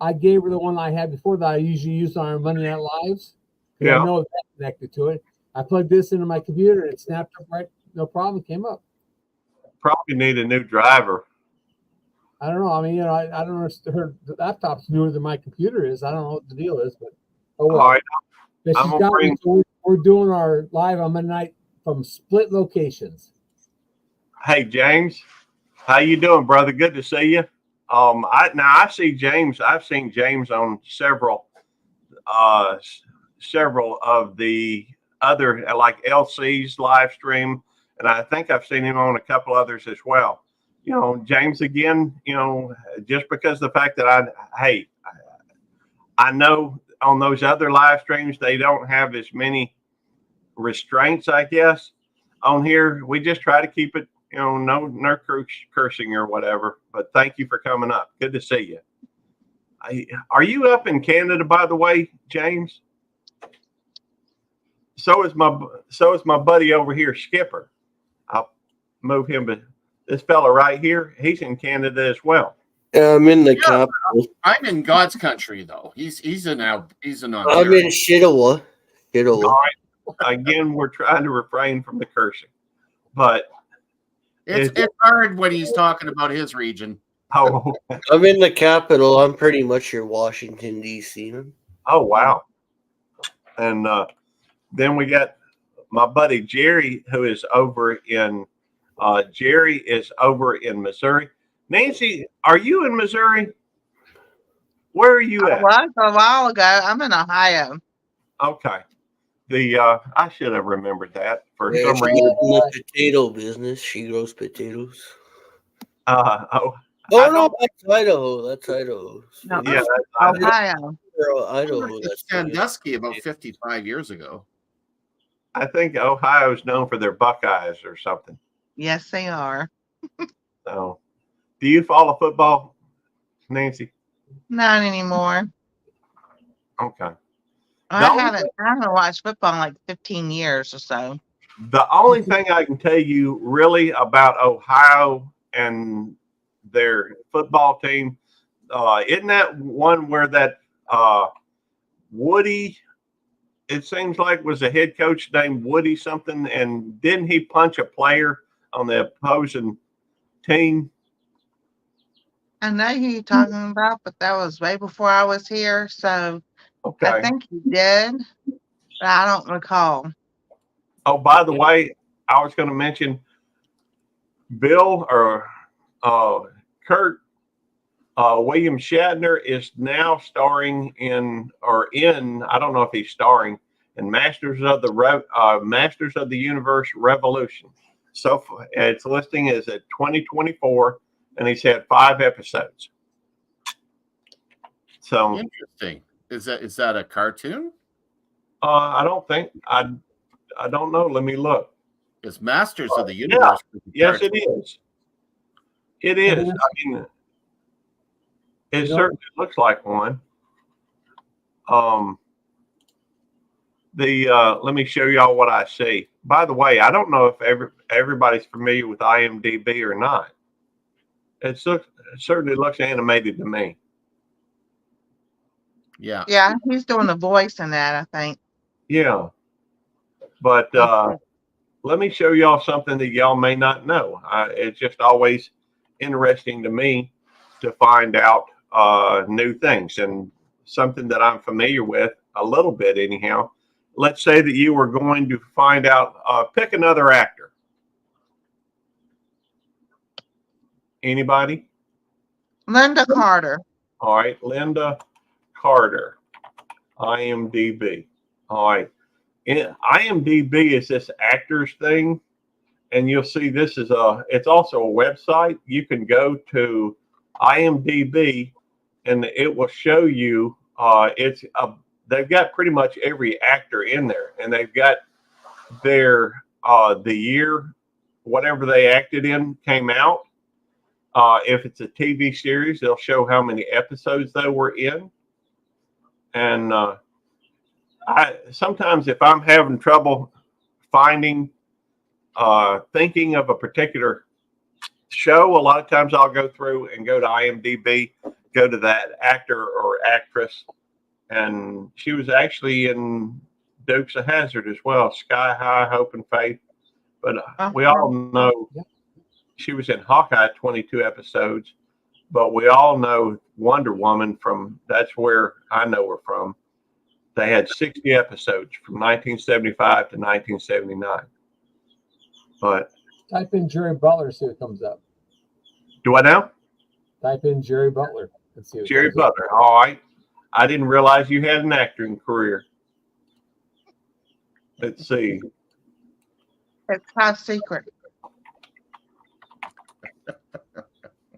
I gave her the one I had before that I usually use on our Monday Night Lives. Yeah. I know that's connected to it. I plugged this into my computer and it snapped up right, no problem, came up. Probably need a new driver. I don't know. I mean, I don't know if her laptop's newer than my computer is. I don't know what the deal is, but oh well. All right. But I'm she's gonna got bring- me, so we're doing our live on Monday night from split locations. Hey, James. How you doing, brother? Good to see you. I see James. I've seen James on several of the other, like LC's live stream, and I think I've seen him on a couple others as well. James, again, just because the fact that I know on those other live streams they don't have as many restraints, I guess. On here, we just try to keep it, no cursing or whatever. But thank you for coming up. Good to see you. Are you up in Canada, by the way, James? So is my buddy over here, Skipper. I'll move him, but this fella right here, he's in Canada as well. I'm in the capital. I'm in God's country, though. He's in I'm Ontario. in Shittawa. All right. Again, we're trying to refrain from the cursing, but It's hard when he's talking about his region. oh I'm in the capital. I'm pretty much your Washington, D.C. man. oh wow. And then we got my buddy Jerry, who is over in Missouri. Nancy, are you in Missouri? Where are you I at? was a while ago. I'm in Ohio. Okay. I should have remembered that for Yeah, some she's reason. in the potato business. She grows potatoes. Oh, Oh I no, don't- that's Idaho. That's Idaho. No, yeah, Ohio. Idaho. That's Sandusky about 55 years ago. I think Ohio's known for their Buckeyes or something. Yes, they are. So, do you follow football, Nancy? Not anymore. Okay. I haven't watched football in like 15 years or so. The only thing I can tell you really about Ohio and their football team, isn't that one where that Woody, it seems like, was a head coach named Woody something, and didn't he punch a player on the opposing team? I know who you're talking about, but that was way before I was here. So I Okay. think he did, but I don't recall. Oh, by the way, I was going to mention Bill or Kurt William Shatner is now starring in, I don't know if he's starring in Masters of the Universe Revolution. So it's listing as at 2024, and he's had 5 episodes. So Interesting. Is that a cartoon? I don't think I don't know. Let me look. It's Masters of the Universe. Yes, it is. It is. I mean, it certainly looks like one. Let me show y'all what I see. By the way, I don't know if everybody's familiar with IMDb or not. It certainly looks animated to me. Yeah. Yeah, he's doing the voice in that, I think. Yeah. But let me show y'all something that y'all may not know. It's just always interesting to me to find out new things, and something that I'm familiar with a little bit anyhow. Let's say that you were going to find out, pick another actor. Anybody? Linda Carter. All right, Linda Carter, IMDb. All right, IMDb is this actors thing, and you'll see this is it's also a website. You can go to IMDb, and it will show you. They've got pretty much every actor in there, and they've got their the year, whatever they acted in came out. If it's a TV series, they'll show how many episodes they were in. And I sometimes, if I'm having trouble thinking of a particular show, a lot of times I'll go through and go to IMDb, go to that actor or actress. And she was actually in Dukes of Hazzard as well, Sky High, Hope and Faith. But we all know she was in Hawkeye 22 episodes, but we all know Wonder Woman that's where I know her from. They had 60 episodes from 1975 to 1979. But Type in Jerry Butler, see what comes up. do I now? Type in Jerry Butler and see what Jerry comes up. Butler. All right. I didn't realize you had an acting career. Let's see. It's top secret.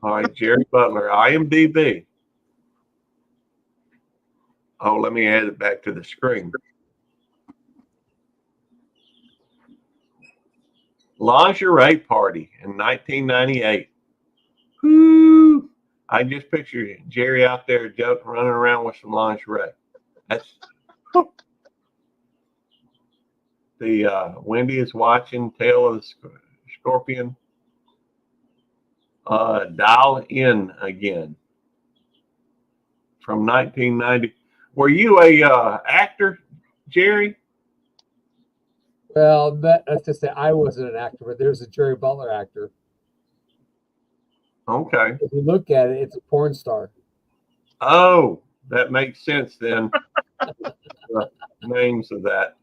All right, Jerry Butler, IMDb. Oh, let me add it back to the screen. Lingerie Party in 1998. Woo! I just picture Jerry out there running around with some lingerie. That's the Wendy is watching. Tale of the Scorpion. Dial In Again from 1990. Were you a actor, Jerry? Well, that's to say I wasn't an actor, but there's a Jerry Butler actor. Okay. If you look at it, it's a porn star. Oh, that makes sense then. The names of that.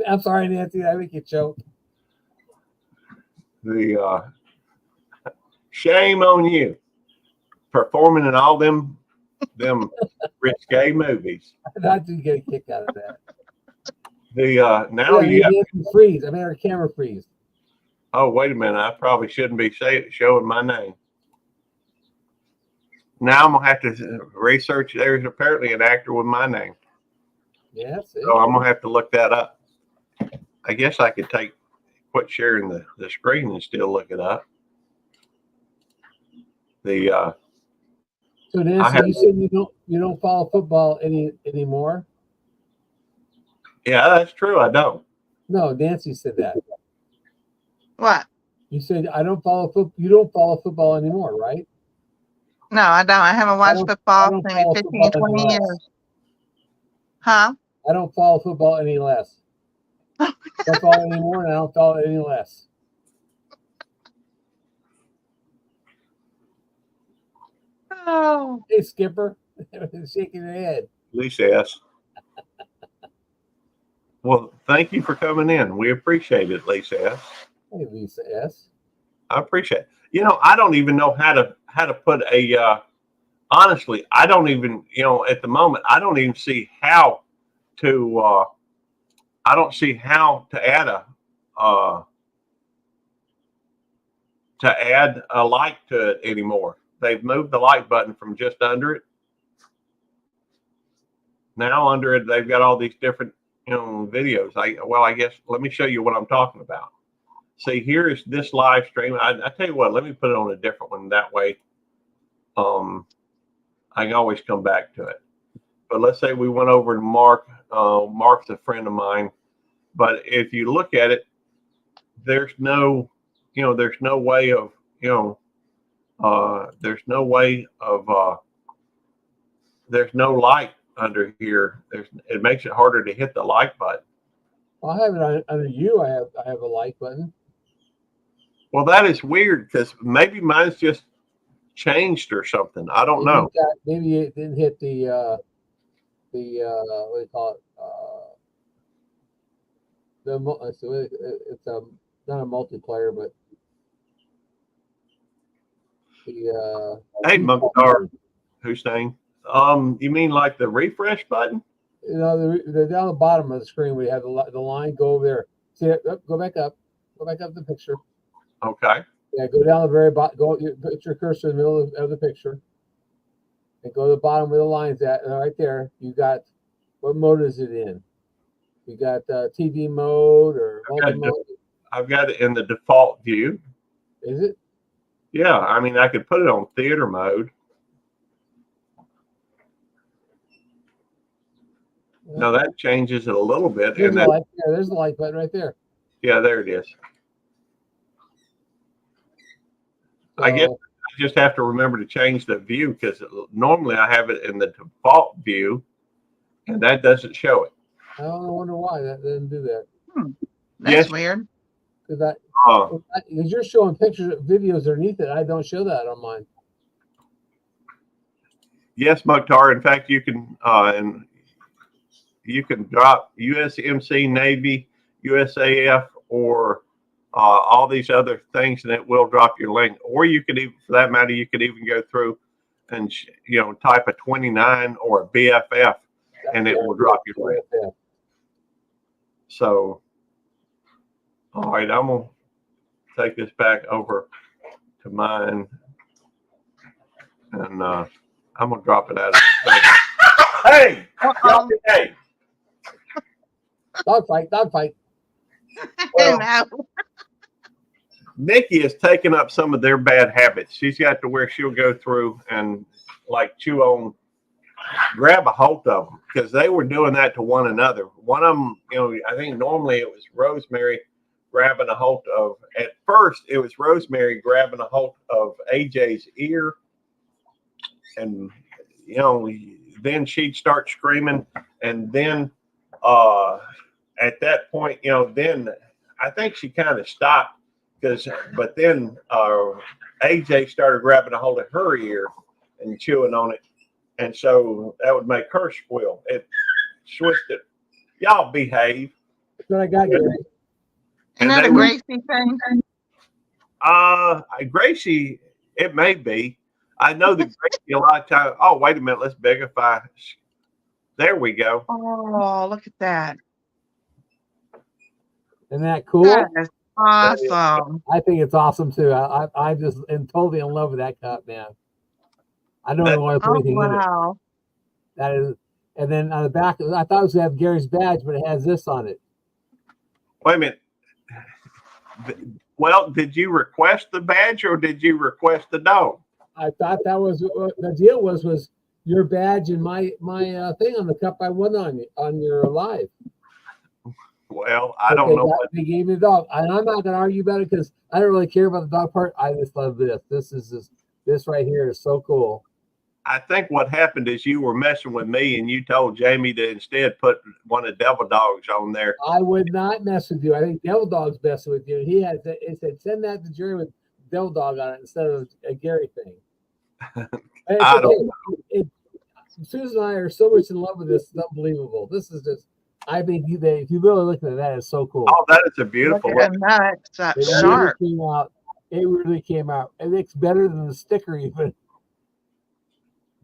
I'm sorry, Nancy, I make you choke. The shame on you performing in all them risque movies. I thought you'd get a kick out of that. Now Yeah, you got, Nancy freeze. I made her camera freeze. oh, wait a minute. I probably shouldn't be showing my name. Now I'm going to have to research. There's apparently an actor with my name. Yeah, see. So I'm going to have to look that up. I guess I could quit sharing the screen and still look it up. So Nancy, you said you don't follow football anymore? Yeah, that's true. I don't. No, Nancy said that. What? You said I don't follow football. You don't follow football anymore, right? No, I don't. I haven't watched I football don't maybe follow 15, football 20 any years. less. Huh? I don't follow football any less. Don't follow it anymore, and I don't follow it any less. Oh. Hey, Skipper, shaking your head. Lisa S. Well, thank you for coming in. We appreciate it, Lisa S. Hey, Lisa S. I appreciate it. I don't even know how to put a honestly, I don't even, at the moment, I don't even see how to I don't see how to add a like to it anymore. They've moved the like button from just under it. Now under it, they've got all these different, videos. I guess let me show you what I'm talking about. See, here is this live stream. I tell you what, let me put it on a different one. That way, I can always come back to it. But let's say we went over to Mark. Mark's a friend of mine. But if you look at it, there's no way of, there's no like under here. It makes it harder to hit the like button. I have it under you. I have a like button. Well, that is weird because maybe mine's just changed or something. I don't know. Maybe it didn't hit the what do you call it? It's not a multiplayer, but the Hey, Mukhtar Hussein. You mean like the refresh button? the down the bottom of the screen we have the line. Go over there. See it? Go back up. Go back up the picture. Okay. Yeah, go down the very bottom. Put your cursor in the middle of the picture, and go to the bottom where the line's at. And right there, you got what mode is it in? You got TV mode or multi mode? I've got it in the default view. Is it? Yeah, I mean, I could put it on theater mode. Yeah. No, that changes it a little bit. There's there's the like button right there. Yeah, there it is. So, I guess I just have to remember to change the view because normally I have it in the default view, and that doesn't show it. I don't wonder why that didn't do that. That's weird. Because Uh, you're showing pictures, videos underneath it. I don't show that on mine. yes, Mukhtar. In fact, you can drop USMC, Navy, USAF, or all these other things, and it will drop your link. Or you could even, for that matter, you could even go through and type a 29 or a BFF, and it will drop your link. Yeah. So, all right, I'm gonna take this back over to mine, and I'm gonna drop it out of the Hey, hey. Dogfight. Well, No. Nikki has taken up some of their bad habits. She's got to where she'll go through and like grab a hold of them because they were doing that to one another. One of them, I think normally it was Rosemary grabbing a hold of, at first it was Rosemary grabbing a hold of AJ's ear. And, then she'd start screaming. And then at that point, then I think she kind of stopped but then AJ started grabbing a hold of her ear and chewing on it. And so that would make her squeal. It switched it. Y'all behave. That's what I got you. Isn't that a Gracie thing? Gracie, it may be. I know that Gracie a lot of times. Oh, wait a minute. Let's bigify. There we go. Oh, look at that. Isn't that cool? That is awesome. I think it's awesome too. I just am totally in love with that cup, man. I don't want to put Oh, anything in it. wow. That is, and then on the back, I thought it was going to have Gary's badge, but it has this on it. Wait a minute. Well, did you request the badge or did you request the dog? I thought that was the deal. Was your badge and my thing on the cup I won on your live. Well, I don't know. They gave me the dog, and I'm not going to argue about it because I don't really care about the dog part. I just love this. This right here is so cool. I think what happened is you were messing with me and you told Jamie to instead put one of Devil Dogs on there. I would not mess with you. I think Devil Dog's messing with you. He said send that to Jerry with Devil Dog on it instead of a Gary thing. I don't know. Susan and I are so much in love with this. It's unbelievable. This is just, I think if you really look at that, it's so cool. Oh, that is a beautiful Look at that. That It sharp. really came out. It really came out. And it's better than the sticker even.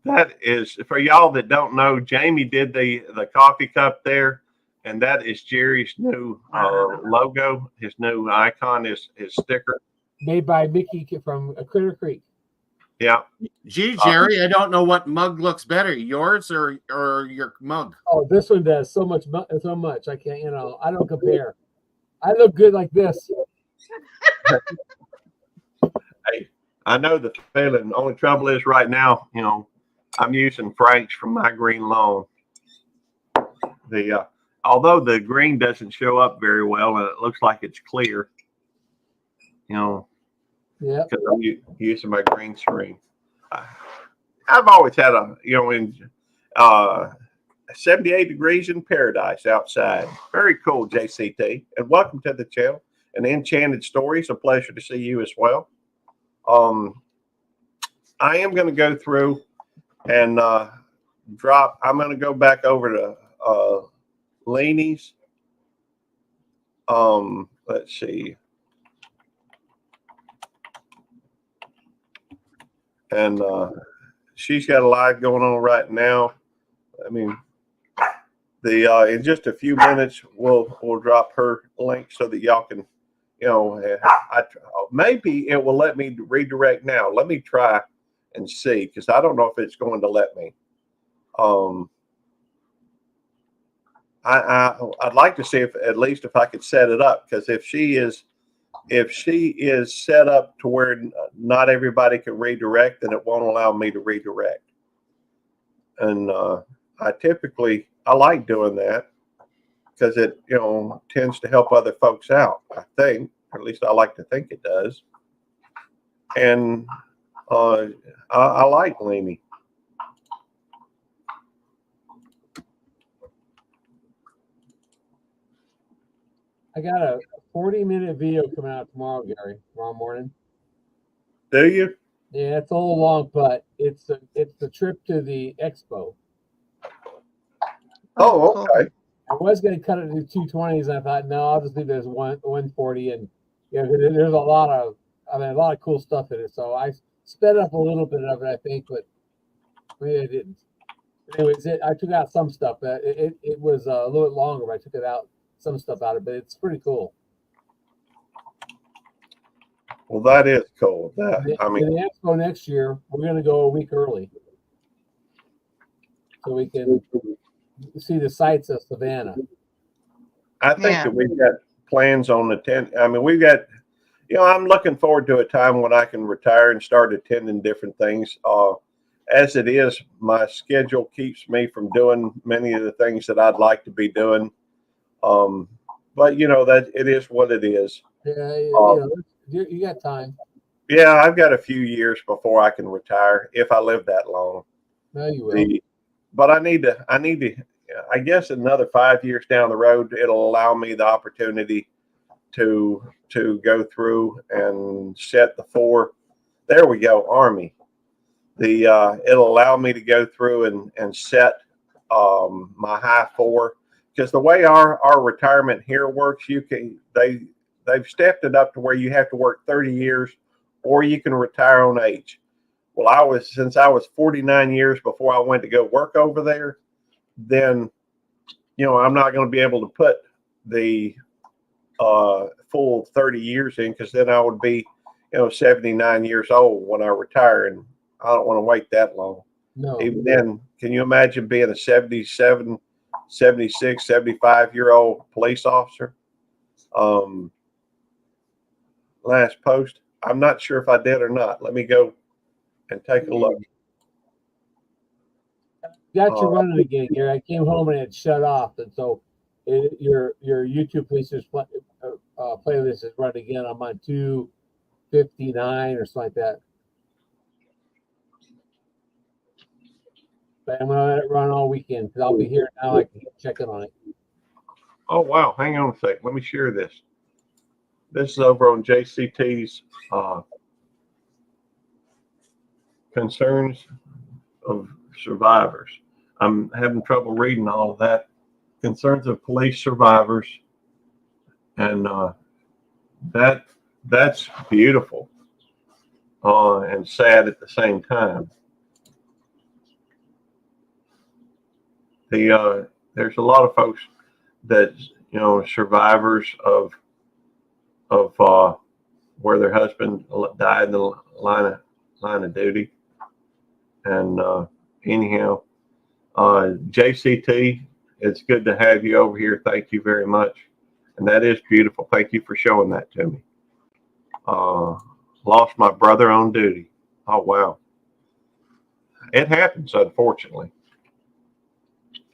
That is, for y'all that don't know, Jamie did the coffee cup there, and that is Jerry's new logo, his new icon, his sticker. Made by Mickey from Critter Creek. Yeah. Gee, Jerry, I don't know what mug looks better, yours or your mug. Oh, this one does so much. I can't, I don't compare. I look good like this. Hey, I know the feeling. The only trouble is right now, I'm using Frank's from my green lawn. Although the green doesn't show up very well and it looks like it's clear, Yeah. because I'm using my green screen. I've always had in 78 degrees in paradise outside. Very cool, JCT. And welcome to the channel. And Enchanted Stories, a pleasure to see you as well. I am going to go through and I'm going to go back over to Lainey's. Let's see. And she's got a live going on right now. I mean, in just a few minutes we'll drop her link so that y'all can, maybe it will let me redirect now. Let me try and see, because I don't know if it's going to let me. I'd like to see if at least if I could set it up, because if she is set up to where not everybody can redirect, then it won't allow me to redirect. And I like doing that because it tends to help other folks out, I think, or at least I like to think it does. And I like Lainey. I got a 40-minute video coming out tomorrow, Gary, tomorrow morning. Do you? Yeah, it's a little long, but it's the trip to the expo. Oh, okay. I was going to cut it to 220s, and I thought, no, I'll just leave it as 140. And there's a lot of cool stuff in it. So I sped up a little bit of it, I think, but maybe I didn't. Anyways, I took out some stuff. It was a little bit longer, but I took some stuff out of it. But it's pretty cool. Well, that is cool. The expo next year, we're going to go a week early, so we can see the sights of Savannah. I think that we've got plans on the 10th. I mean, we've got, I'm looking forward to a time when I can retire and start attending different things. As it is, my schedule keeps me from doing many of the things that I'd like to be doing. But that it is what it is. Yeah, you got time. Yeah, I've got a few years before I can retire if I live that long. No, you will. But I need to. I guess another 5 years down the road, it'll allow me the opportunity to go through and set the 4. There we go, Army. It'll allow me to go through and set my high 4, because the way our retirement here works, they've stepped it up to where you have to work 30 years or you can retire on age. Well, since I was 49 years before I went to go work over there, then I'm not going to be able to put the full 30 years in, because then I would be, 79 years old when I retire, and I don't want to wait that long. No. Even then, can you imagine being a 77, 76, 75-year-old police officer? Last post. I'm not sure if I did or not. Let me go and take a look. Got you running again, Gary. I came home and it shut off, and so your YouTube playlist is running again. I'm on 259 or something like that. But I'm gonna let it run all weekend because I'll be here now. I can keep checking on it. Oh, wow. Hang on a sec. Let me share this. This is over on JCT's Concerns of Survivors. I'm having trouble reading all of that. Concerns of Police Survivors. And that's beautiful and sad at the same time. There's a lot of folks that, survivors of where their husband died in the line of duty. And anyhow, JCT, it's good to have you over here. Thank you very much. And that is beautiful. Thank you for showing that to me. Lost my brother on duty. Oh, wow. It happens, unfortunately.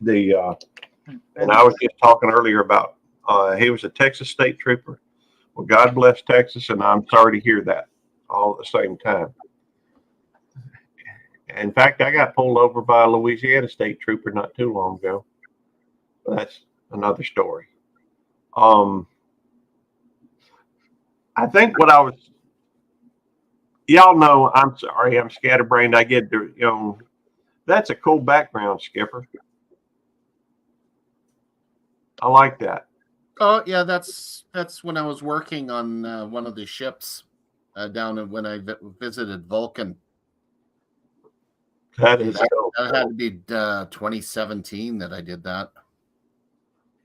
And I was just talking earlier about he was a Texas state trooper. Well, God bless Texas, and I'm sorry to hear that all at the same time. In fact, I got pulled over by a Louisiana state trooper not too long ago. That's another story. I think what I was, y'all know, I'm sorry, I'm scatterbrained. I get, that's a cool background, Skipper. I like that. Oh yeah, that's when I was working on one of the ships down when I visited Vulcan. That is that so had to be 2017 that I did that.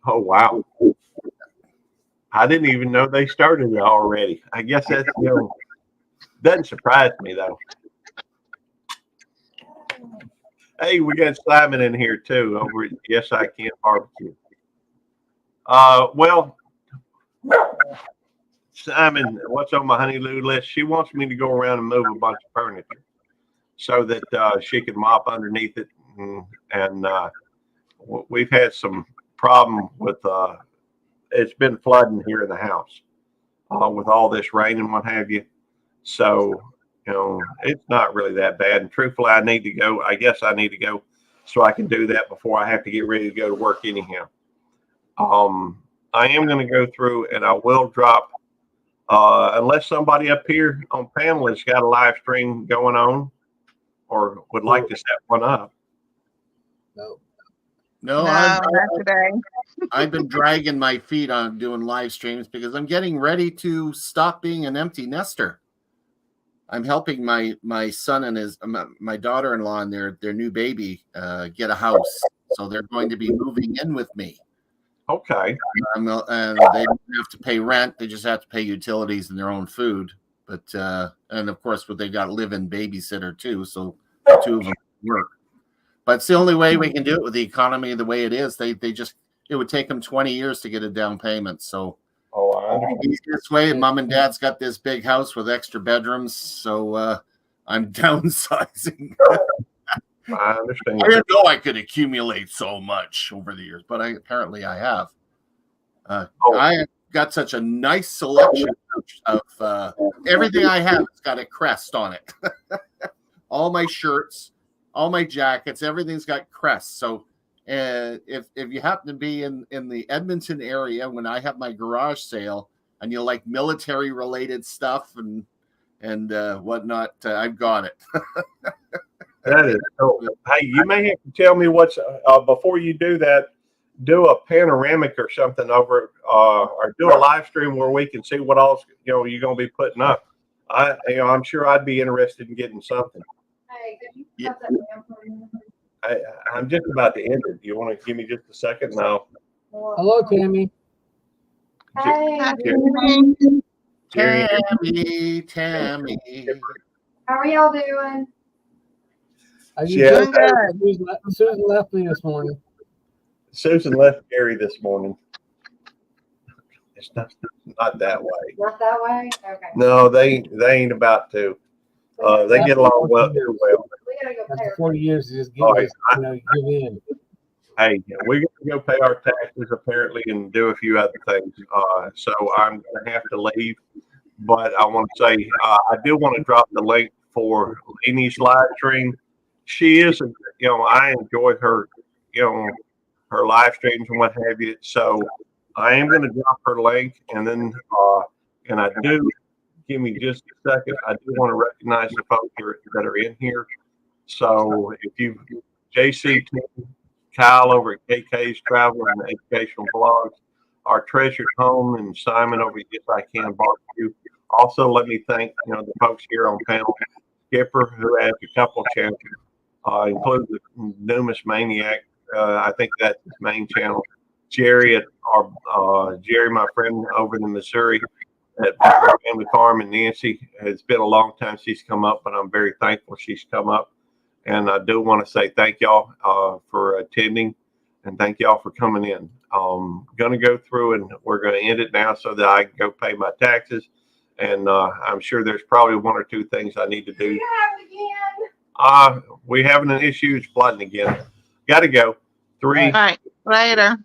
Oh, wow. I didn't even know they started it already. I guess that's, doesn't surprise me, though. Hey, we got Simon in here, too, over at Yes I Can Barbecue. Well, Simon, what's on my Honeydo list? She wants me to go around and move a bunch of furniture so that she can mop underneath it. And we've had some problem with it's been flooding here in the house with all this rain and what have you. So, it's not really that bad. And truthfully, I need to go. I guess I need to go so I can do that before I have to get ready to go to work anyhow. I am going to go through and I will drop, unless somebody up here on panel has got a live stream going on or would like to set one up. No, not today. I've been dragging my feet on doing live streams because I'm getting ready to stop being an empty nester. I'm helping my son and my daughter-in-law and their new baby get a house, so they're going to be moving in with me. Okay. And they don't have to pay rent; they just have to pay utilities and their own food. But and of course, they got a live-in babysitter too, so the two of them work. But it's the only way we can do it with the economy the way it is. It would take them 20 years to get a down payment. So I understand. This way, Mom and Dad's got this big house with extra bedrooms, so I'm downsizing. I understand. I didn't know I could accumulate so much over the years, but apparently I have. I got such a nice selection of everything I have. It's got a crest on it. All my shirts, all my jackets, everything's got crests. So if you happen to be in the Edmonton area when I have my garage sale and you like military related stuff and whatnot, I've got it. That is cool. Hey, you may have to tell me what's before you do that. Do a panoramic or something over, or do a live stream where we can see what else you're going to be putting up. I'm sure I'd be interested in getting something. Hey, could you Yeah. cut that down for me? I'm just about to end it. You want to give me just a second now? Hello, Tammy. Hey, Hi, everyone. Jerry, Tammy. How are y'all doing? I Yeah. just doing good. Susan left me this morning. Susan left Gary this morning. It's not that way. Not that way? Okay. No, they ain't about to. They get along well. We gotta go pay After our 40 years, just give, All right, give in. Hey, we're gonna go pay our taxes apparently and do a few other things. So I'm gonna have to leave. But I want to say I do want to drop the link for Lainey's live stream. She is, I enjoy her, her live streams and what have you. So I am going to drop her link, and then and I do give me just a second. I do want to recognize the folks that are in here. So if you, JC, Kyle over at KK's Travel and Educational Blogs, our Treasured Home, and Simon over at Yes I Can Barbecue. Also, let me thank the folks here on panel. Skipper, who has a couple channels, include the Numus Maniac. I think that's his main channel. Jerry at Jerry, my friend over in Missouri at Family Farm, and Nancy. It's been a long time she's come up, but I'm very thankful she's come up. And I do want to say thank y'all for attending, and thank y'all for coming in. Going to go through and we're going to end it now so that I can go pay my taxes. And I'm sure there's probably one or two things I need to do. We having an issue. It's flooding again. Got to go. 3. All right. Later.